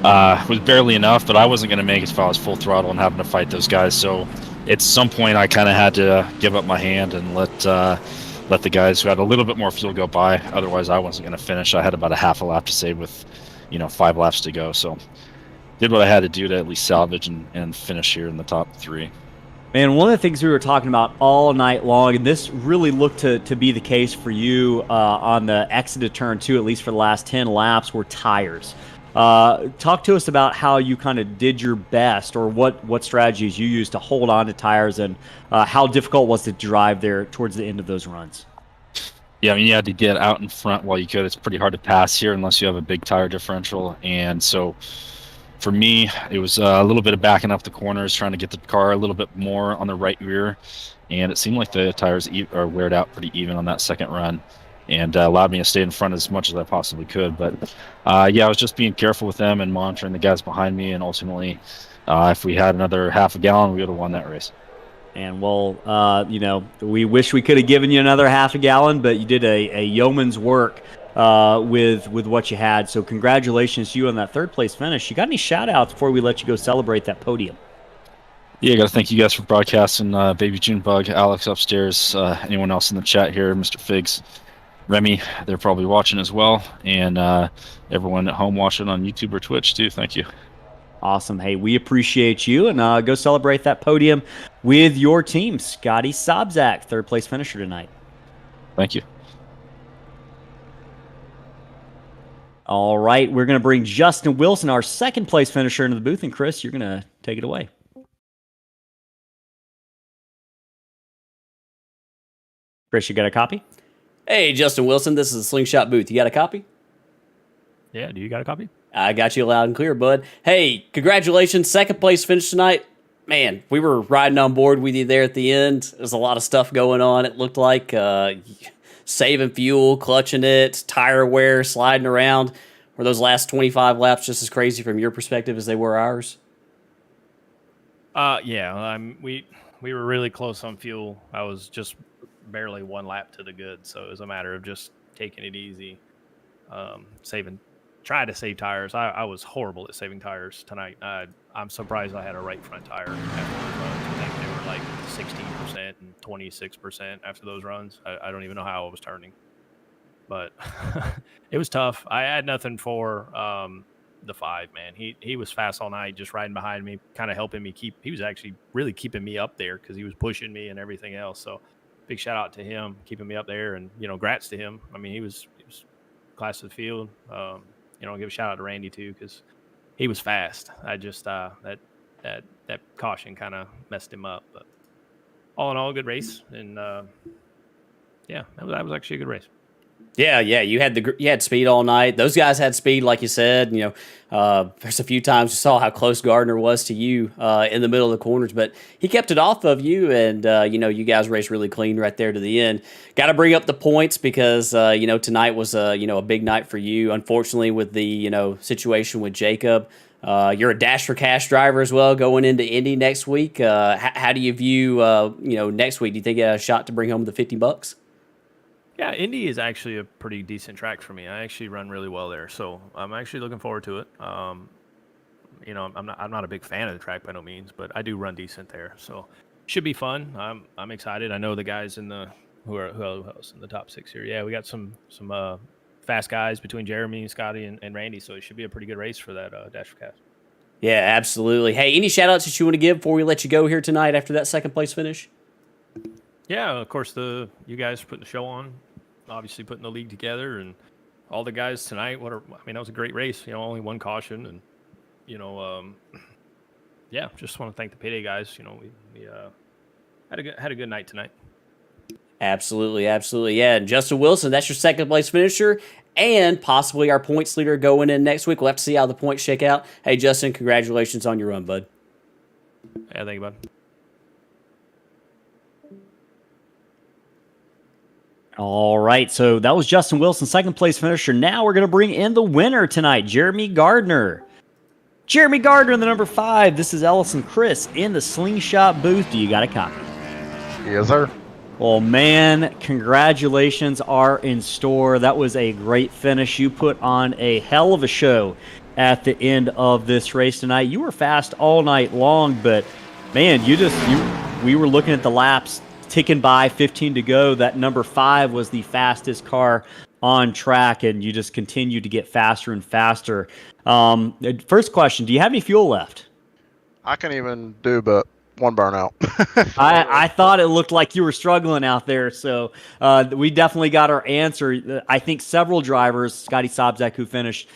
was barely enough. But I wasn't going to make it if I was full throttle and having to fight those guys. So at some point, I kind of had to give up my hand and let the guys who had a little bit more fuel go by. Otherwise, I wasn't going to finish. I had about a half a lap to save with, 5 laps to go. So did what I had to do to at least salvage and finish here in the top 3. Man, one of the things we were talking about all night long, and this really looked to be the case for you on the exit of turn 2, at least for the last 10 laps, were tires. Talk to us about how you kind of did your best, or what strategies you used to hold on to tires, and how difficult was to drive there towards the end of those runs. Yeah, I mean, you had to get out in front while you could. It's pretty hard to pass here unless you have a big tire differential. And so for me, it was a little bit of backing up the corners, trying to get the car a little bit more on the right rear. And it seemed like the tires are weared out pretty even on that second run, and allowed me to stay in front as much as I possibly could. But yeah, I was just being careful with them and monitoring the guys behind me. And ultimately, if we had another half a gallon, we would have won that race. And well, we wish we could have given you another half a gallon, but you did a yeoman's work with what you had. So congratulations to you on that third place finish. You got any shout outs before we let you go celebrate that podium? Yeah, I got to thank you guys for broadcasting. Baby Junebug, Alex upstairs, anyone else in the chat here, Mr. Figs, Remy, they're probably watching as well. And everyone at home watching on YouTube or Twitch too. Thank you. Awesome. Hey, we appreciate you, and go celebrate that podium with your team. Scotty Sobczak, third place finisher tonight. Thank you. All right, we're going to bring Justin Wilson, our second place finisher, into the booth, and Chris, you're going to take it away. Chris, you got a copy? Hey, Justin Wilson, this is the Slingshot booth. You got a copy? Yeah, do you got a copy? I got you loud and clear, bud. Hey, congratulations. Second place finish tonight. Man, we were riding on board with you there at the end. There's a lot of stuff going on. It looked like saving fuel, clutching it, tire wear, sliding around. Were those last 25 laps just as crazy from your perspective as they were ours? Yeah. We were really close on fuel. I was just barely one lap to the good, so it was a matter of just taking it easy, try to save tires. I was horrible at saving tires tonight. I'm surprised I had a right front tire after those runs. I think they were like 16% and 26% after those runs. I don't even know how I was turning, but it was tough. I had nothing for the 5, man. He was fast all night, just riding behind me, kind of helping me he was actually really keeping me up there because he was pushing me and everything else. So big shout out to him, keeping me up there, and, grats to him. I mean, he was class of the field. Give a shout out to Randy too, because he was fast. I just that caution kind of messed him up, but all in all, good race, and that was actually a good race. Yeah, you had speed all night. Those guys had speed, like you said. There's a few times you saw how close Gardner was to you in the middle of the corners, but he kept it off of you, and you guys raced really clean right there to the end. Got to bring up the points because tonight was a big night for you. Unfortunately, with the situation with Jacob, you're a Dash for Cash driver as well going into Indy next week. How do you view next week? Do you think you have a shot to bring home the $50? Yeah, Indy is actually a pretty decent track for me. I actually run really well there, so I'm actually looking forward to it. I'm not a big fan of the track by no means, but I do run decent there, so should be fun. I'm excited. I know the guys who else in the top 6 here. Yeah, we got some fast guys between Jeremy, Scotty, and Randy, so it should be a pretty good race for that Dash for Cash. Yeah, absolutely. Hey, any shout outs that you want to give before we let you go here tonight after that second place finish? Yeah, of course, you guys putting the show on, obviously putting the league together, and all the guys tonight. That was a great race. Only one caution, and just want to thank the payday guys. We had a good night tonight. Absolutely, yeah. And Justin Wilson, that's your second place finisher, and possibly our points leader going in next week. We'll have to see how the points shake out. Hey, Justin, congratulations on your run, bud. Yeah, thank you, bud. All right, so that was Justin Wilson, second place finisher. Now we're going to bring in the winner tonight, Jeremy Gardner. Jeremy Gardner in the number 5. This is Ellis and Chris in the Slingshot booth. Do you got a copy? Yes, sir. Well, man, congratulations are in store. That was a great finish. You put on a hell of a show at the end of this race tonight. You were fast all night long, but, man, we were looking at the laps ticking by, 15 to go. That number 5 was the fastest car on track, and you just continued to get faster and faster. First question, do you have any fuel left? I can even do but one burnout. I thought it looked like you were struggling out there, so we definitely got our answer. I think several drivers, Scotty Sobczak, who finished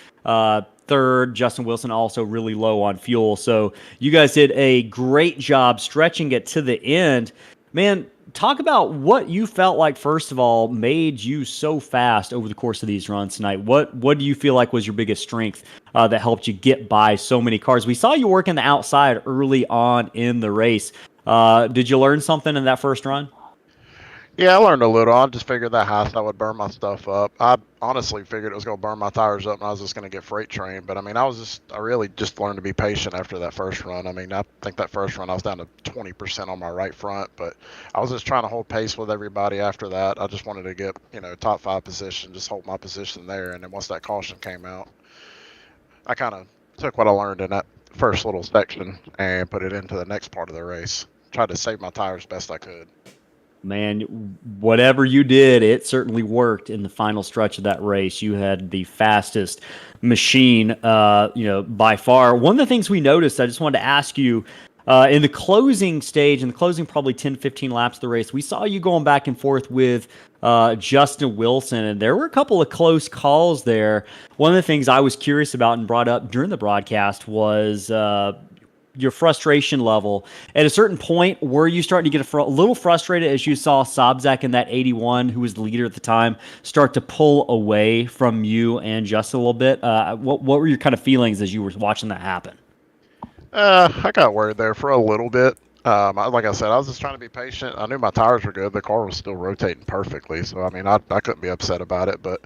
third, Justin Wilson also really low on fuel. So you guys did a great job stretching it to the end. Man, talk about what you felt like, first of all, made you so fast over the course of these runs tonight. What do you feel like was your biggest strength that helped you get by so many cars? We saw you working the outside early on in the race. Did you learn something in that first run? Yeah, I learned a little. I just figured that high side would burn my stuff up. I honestly figured it was going to burn my tires up and I was just going to get freight trained. But, I mean, I really just learned to be patient after that first run. I mean, I think that first run I was down to 20% on my right front. But I was just trying to hold pace with everybody after that. I just wanted to get, top 5 position, just hold my position there. And then once that caution came out, I kind of took what I learned in that first little section and put it into the next part of the race. Tried to save my tires best I could. Man, whatever you did, it certainly worked in the final stretch of that race. You had the fastest machine, by far. One of the things we noticed, I just wanted to ask you, in the closing stage, in the closing probably 10, 15 laps of the race, we saw you going back and forth with Justin Wilson, and there were a couple of close calls there. One of the things I was curious about and brought up during the broadcast was your frustration level. At a certain point, were you starting to get a little frustrated as you saw Sobczak in that 81, who was the leader at the time, start to pull away from you and Justin a little bit? What were your kind of feelings as you were watching that happen? I got worried there for a little bit. Like I said, I was just trying to be patient. I knew my tires were good. The car was still rotating perfectly, so I mean, I couldn't be upset about it. But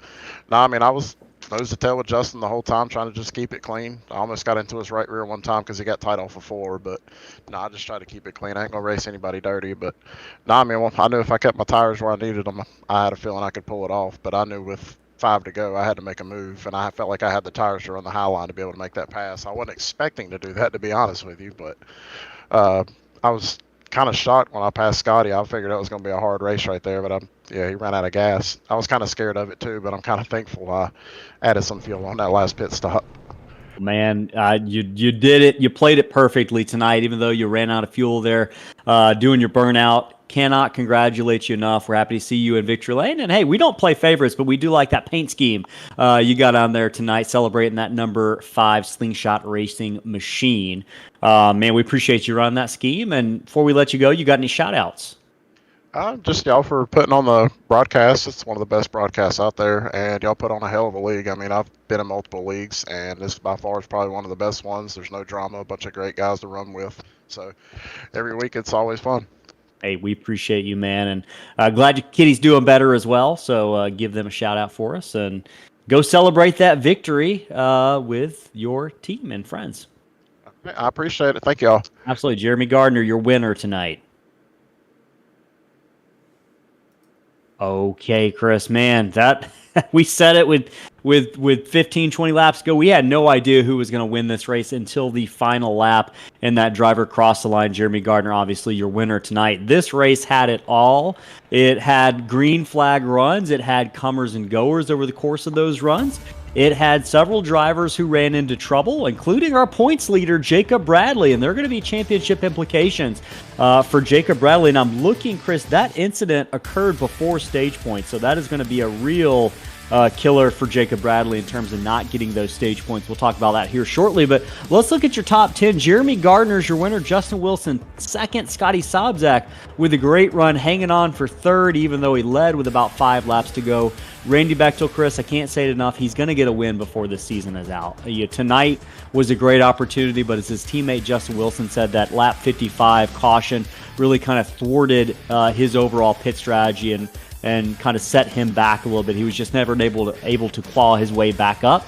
no, I mean, I was nose to tail with Justin the whole time, trying to just keep it clean. I almost got into his right rear one time because he got tight off of 4, but no, I just tried to keep it clean. I ain't gonna race anybody dirty, but no, I mean, well, I knew if I kept my tires where I needed them, I had a feeling I could pull it off. But I knew with 5 to go, I had to make a move, and I felt like I had the tires to run the high line to be able to make that pass. I wasn't expecting to do that, to be honest with you, but I was kind of shocked when I passed Scotty. I figured that was going to be a hard race right there, but he ran out of gas. I was kind of scared of it too, but I'm kind of thankful I added some fuel on that last pit stop. Man, you did it. You played it perfectly tonight, even though you ran out of fuel there, doing your burnout. Cannot congratulate you enough. We're happy to see you in victory lane. And hey, we don't play favorites, but we do like that paint scheme you got on there tonight, celebrating that number 5 slingshot racing machine. Man, we appreciate you running that scheme. And before we let you go, you got any shout outs? Just y'all for putting on the broadcast. It's one of the best broadcasts out there, and y'all put on a hell of a league. I mean, I've been in multiple leagues, and this by far is probably one of the best ones. There's no drama, a bunch of great guys to run with. So every week it's always fun. Hey, we appreciate you, man, and glad your kitty's doing better as well. So give them a shout out for us, and go celebrate that victory with your team and friends. I appreciate it. Thank y'all. Absolutely, Jeremy Gardner, your winner tonight. Okay, Chris, man, that we said it with 15, 20 laps ago. We had no idea who was going to win this race until the final lap, and that driver crossed the line. Jeremy Gardner, obviously your winner tonight. This race had it all. It had green flag runs. It had comers and goers over the course of those runs. It had several drivers who ran into trouble, including our points leader, Jacob Bradley, and there are going to be championship implications for Jacob Bradley. And I'm looking, Chris, that incident occurred before stage points, so that is going to be a real killer for Jacob Bradley in terms of not getting those stage points. We'll talk about that here shortly, but let's look at your top 10. Jeremy Gardner's your winner. Justin Wilson, second. Scotty Sobczak with a great run, hanging on for third, even though he led with about 5 laps to go. Randy Bechdel, Chris, I can't say it enough. He's going to get a win before this season is out. Tonight was a great opportunity, but as his teammate Justin Wilson said, that lap 55 caution really kind of thwarted his overall pit strategy and kind of set him back a little bit. He was just never able to claw his way back up.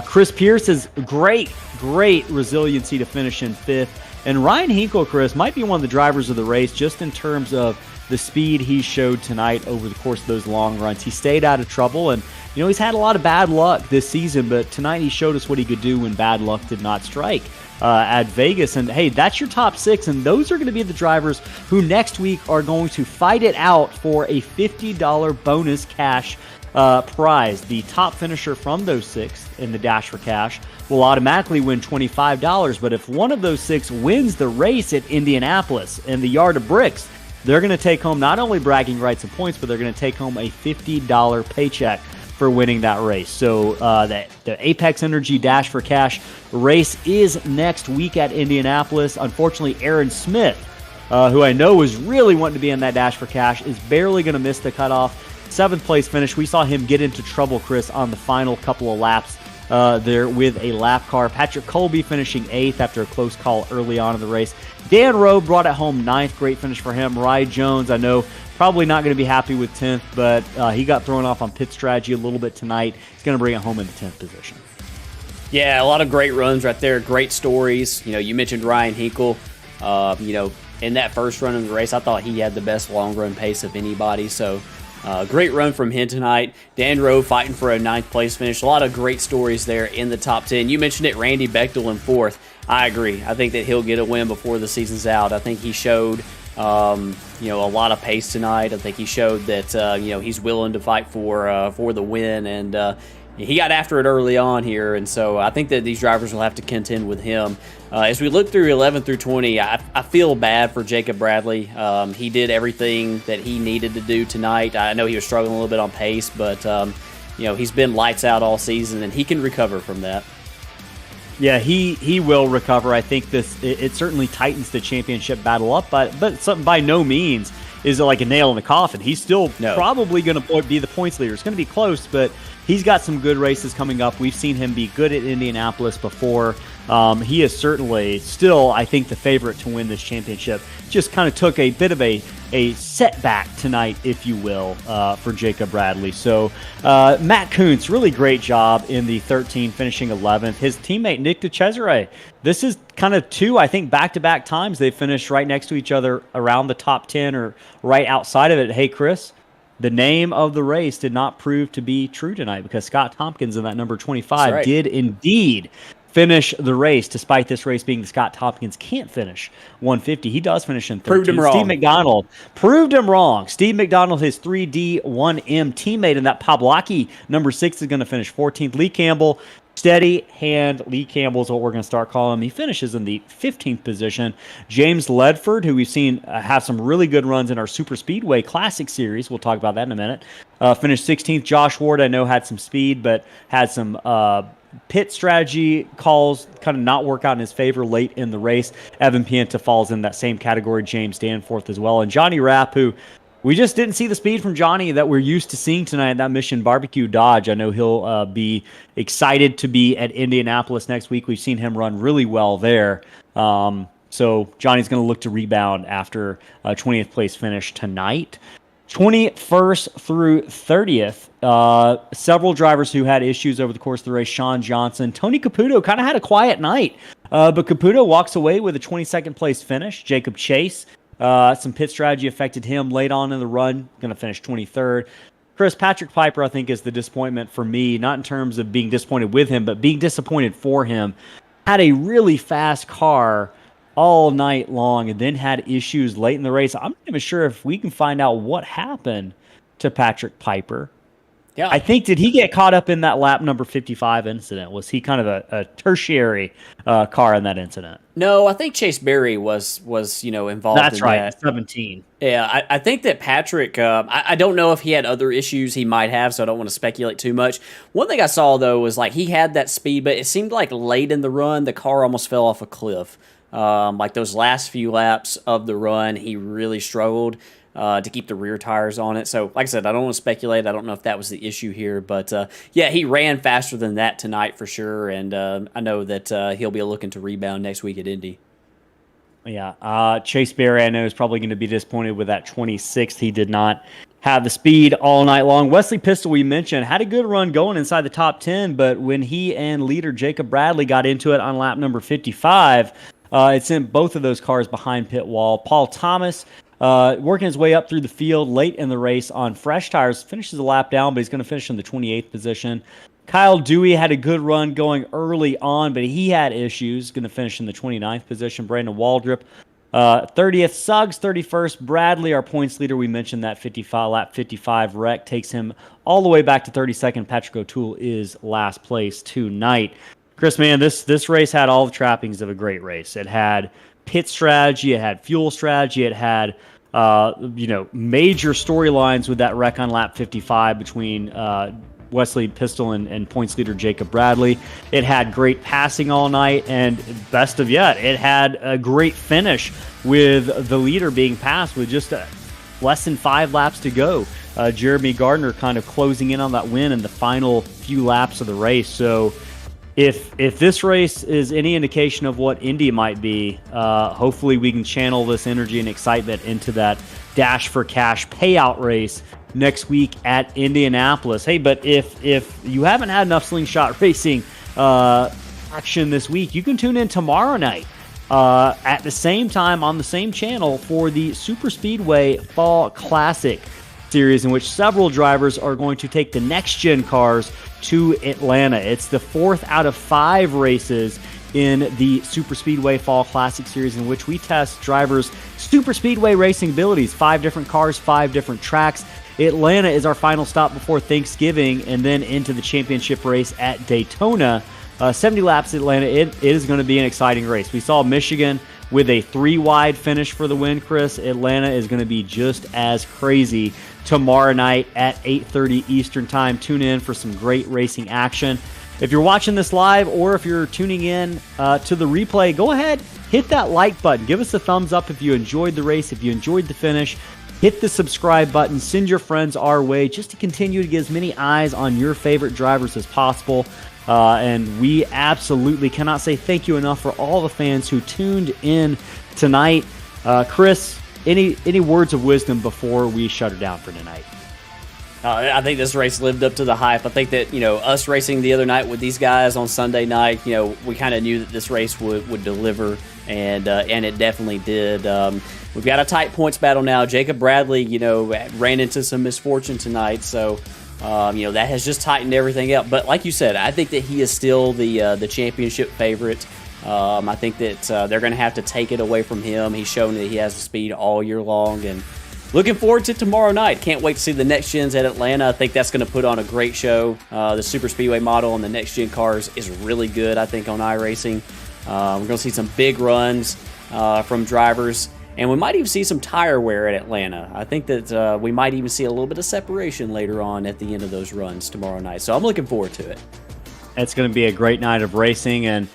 Chris Pierce's great resiliency to finish in 5th. And Ryan Hinkle, Chris, might be one of the drivers of the race just in terms of the speed he showed tonight over the course of those long runs. He stayed out of trouble, and he's had a lot of bad luck this season, but tonight he showed us what he could do when bad luck did not strike at Vegas. And hey, that's your top 6, and those are going to be the drivers who next week are going to fight it out for a $50 bonus cash prize. The top finisher from those 6 in the Dash for Cash will automatically win $25, but if one of those 6 wins the race at Indianapolis in the Yard of Bricks, they're going to take home not only bragging rights and points, but they're going to take home a $50 paycheck for winning that race. So the Apex Energy Dash for Cash race is next week at Indianapolis. Unfortunately, Aaron Smith, who I know was really wanting to be in that Dash for Cash, is barely going to miss the cutoff. 7th place finish. We saw him get into trouble, Chris, on the final couple of laps there with a lap car. Patrick Colby finishing 8th after a close call early on in the race. Dan Rowe brought it home 9th. Great finish for him. Rye Jones, I know, probably not going to be happy with 10th, but he got thrown off on pit strategy a little bit tonight. He's going to bring it home in the 10th position. Yeah, a lot of great runs right there. Great stories. You mentioned Ryan Hinkle. In that first run of the race, I thought he had the best long run pace of anybody. So great run from him tonight. Dan Rowe fighting for a 9th place finish. A lot of great stories there in the top 10. You mentioned it, Randy Bechdel in 4th. I agree. I think that he'll get a win before the season's out. I think he showed, a lot of pace tonight. I think he showed that, he's willing to fight for the win, and he got after it early on here. And so I think that these drivers will have to contend with him. As we look through 11 through 20, I feel bad for Jacob Bradley. He did everything that he needed to do tonight. I know he was struggling a little bit on pace, but, he's been lights out all season, and he can recover from that. Yeah, he will recover. I think it certainly tightens the championship battle up, but by no means is it like a nail in the coffin. He's still probably going to be the points leader. It's going to be close, but he's got some good races coming up. We've seen him be good at Indianapolis before. He is certainly still, I think, the favorite to win this championship. Just kind of took a bit of a setback tonight, if you will, for Jacob Bradley. So Matt Kuntz, really great job in the 13, finishing 11th. His teammate Nick DeCesare, this is kind of two, I think, back-to-back times they finished right next to each other around the top 10 or right outside of it. Hey, Chris, the name of the race did not prove to be true tonight because Scott Tompkins in that number 25 did indeed finish the race, despite this race being the Scott Tompkins can't finish 150. He does finish in 13th. Proved him wrong. Steve McDonald proved him wrong. Steve McDonald, his 3D1M teammate in that Pawlacki number 6 is going to finish 14th. Lee Campbell, steady hand. Lee Campbell is what we're going to start calling him. He finishes in the 15th position. James Ledford, who we've seen have some really good runs in our Super Speedway Classic Series. We'll talk about that in a minute. Finished 16th. Josh Ward, I know, had some speed, but had some pit strategy calls kind of not work out in his favor late in the race. Evan Pienta falls in that same category. James Danforth as well. And Johnny Rapp, who we just didn't see the speed from Johnny that we're used to seeing tonight at that Mission Barbecue Dodge. I know he'll be excited to be at Indianapolis next week. We've seen him run really well there. So Johnny's going to look to rebound after a 20th place finish tonight. 21st through 30th, several drivers who had issues over the course of the race. Sean Johnson, Tony Caputo kind of had a quiet night, but Caputo walks away with a 22nd place finish. Jacob Chase, some pit strategy affected him late on in the run, going to finish 23rd. Chris, Patrick Piper, I think, is the disappointment for me, not in terms of being disappointed with him, but being disappointed for him. Had a really fast car all night long and then had issues late in the race. I'm not even sure if we can find out what happened to Patrick Piper. Yeah, I think, did he get caught up in that lap number 55 incident? Was he kind of a tertiary car in that incident? No, I think Chase Berry was involved. That's in right, that. 17. Yeah, I think that Patrick, I don't know if he had other issues he might have, so I don't want to speculate too much. One thing I saw, though, was like he had that speed, but it seemed like late in the run, the car almost fell off a cliff. Like those last few laps of the run, he really struggled to keep the rear tires on it. So, like I said, I don't want to speculate. I don't know if that was the issue here. But, yeah, he ran faster than that tonight for sure. And I know that he'll be looking to rebound next week at Indy. Yeah, Chase Berry, I know, is probably going to be disappointed with that 26th. He did not have the speed all night long. Wesley Pistol, we mentioned, had a good run going inside the top 10, but when he and leader Jacob Bradley got into it on lap number 55, it sent both of those cars behind pit wall. Paul Thomas, working his way up through the field late in the race on fresh tires, finishes a lap down, but he's going to finish in the 28th position. Kyle Dewey had a good run going early on, but he had issues, going to finish in the 29th position. Brandon Waldrop, 30th. Suggs, 31st. Bradley, our points leader, we mentioned that lap 55 wreck, takes him all the way back to 32nd. Patrick O'Toole is last place tonight. Chris, man, this race had all the trappings of a great race. It had pit strategy, it had fuel strategy, it had major storylines with that wreck on lap 55 between Wesley Pistol and points leader Jacob Bradley. It had great passing all night, and best of yet, it had a great finish with the leader being passed with just less than 5 laps to go. Jeremy Gardner kind of closing in on that win in the final few laps of the race. So if this race is any indication of what Indy might be, hopefully we can channel this energy and excitement into that Dash for Cash payout race next week at Indianapolis. Hey, but if you haven't had enough slingshot racing action this week, you can tune in tomorrow night at the same time on the same channel for the Super Speedway Fall Classic Series, in which several drivers are going to take the next-gen cars to Atlanta. It's the 4th out of 5 races in the Super Speedway Fall Classic Series, in which we test drivers' Super Speedway racing abilities. 5 different cars, 5 different tracks. Atlanta is our final stop before Thanksgiving, and then into the championship race at Daytona. 70 laps at Atlanta. It is going to be an exciting race. We saw Michigan with a 3-wide finish for the win, Chris. Atlanta is going to be just as crazy tomorrow night at 8:30 Eastern Time. Tune in for some great racing action. If you're watching this live or if you're tuning in to the replay, go ahead, hit that like button. Give us a thumbs up if you enjoyed the race, if you enjoyed the finish. Hit the subscribe button. Send your friends our way just to continue to get as many eyes on your favorite drivers as possible. And we absolutely cannot say thank you enough for all the fans who tuned in tonight. Chris, any words of wisdom before we shut her down for tonight? I think this race lived up to the hype. I think that, us racing the other night with these guys on Sunday night, we kind of knew that this race would deliver, and it definitely did. We've got a tight points battle now. Jacob Bradley, ran into some misfortune tonight, so that has just tightened everything up. But like you said, I think that he is still the championship favorite. I think that they're going to have to take it away from him. He's shown that he has the speed all year long, and looking forward to tomorrow night. Can't wait to see the next gens at Atlanta. I think that's going to put on a great show. The Super Speedway model on the next gen cars is really good, I think, on iRacing. We're going to see some big runs from drivers, and we might even see some tire wear at Atlanta. I think that we might even see a little bit of separation later on at the end of those runs tomorrow night. So I'm looking forward to it. It's going to be a great night of racing, and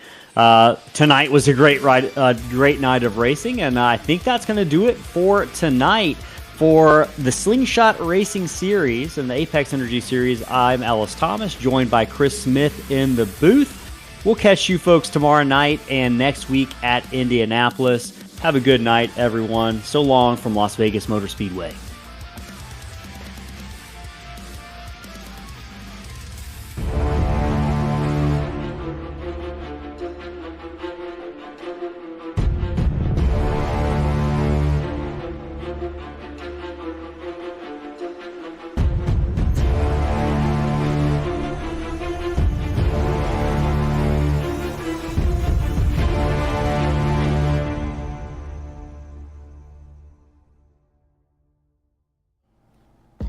tonight was a great night of racing, and I think that's going to do it for tonight. For the Slingshot Racing Series and the Apex Energy Series, I'm Ellis Thomas, joined by Chris Smith in the booth. We'll catch you folks tomorrow night and next week at Indianapolis. Have a good night, everyone. So long from Las Vegas Motor Speedway.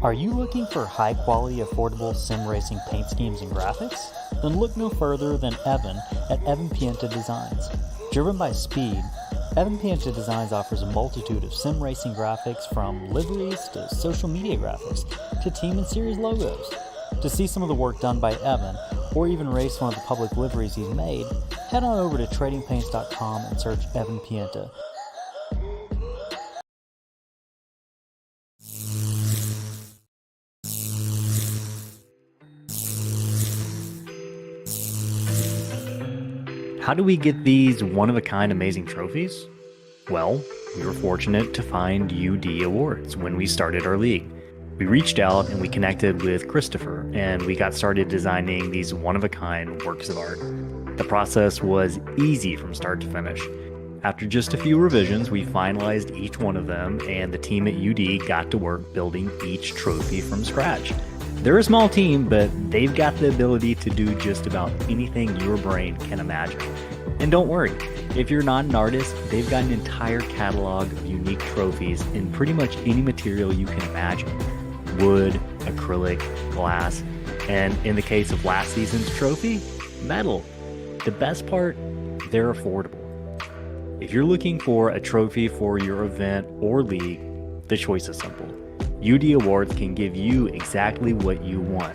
Are you looking for high-quality, affordable sim racing paint schemes and graphics? Then look no further than Evan at Evan Pienta Designs. Driven by speed, Evan Pienta Designs offers a multitude of sim racing graphics, from liveries to social media graphics to team and series logos. To see some of the work done by Evan, or even race one of the public liveries he's made, head on over to tradingpaints.com and search Evan Pienta. How do we get these one-of-a-kind amazing trophies? Well, we were fortunate to find UD Awards when we started our league. We reached out and we connected with Christopher, and we got started designing these one-of-a-kind works of art. The process was easy from start to finish. After just a few revisions, we finalized each one of them, and the team at UD got to work building each trophy from scratch. They're a small team, but they've got the ability to do just about anything your brain can imagine. And don't worry, if you're not an artist, they've got an entire catalog of unique trophies in pretty much any material you can imagine. Wood, acrylic, glass, and in the case of last season's trophy, metal. The best part, they're affordable. If you're looking for a trophy for your event or league, the choice is simple. UD Awards can give you exactly what you want.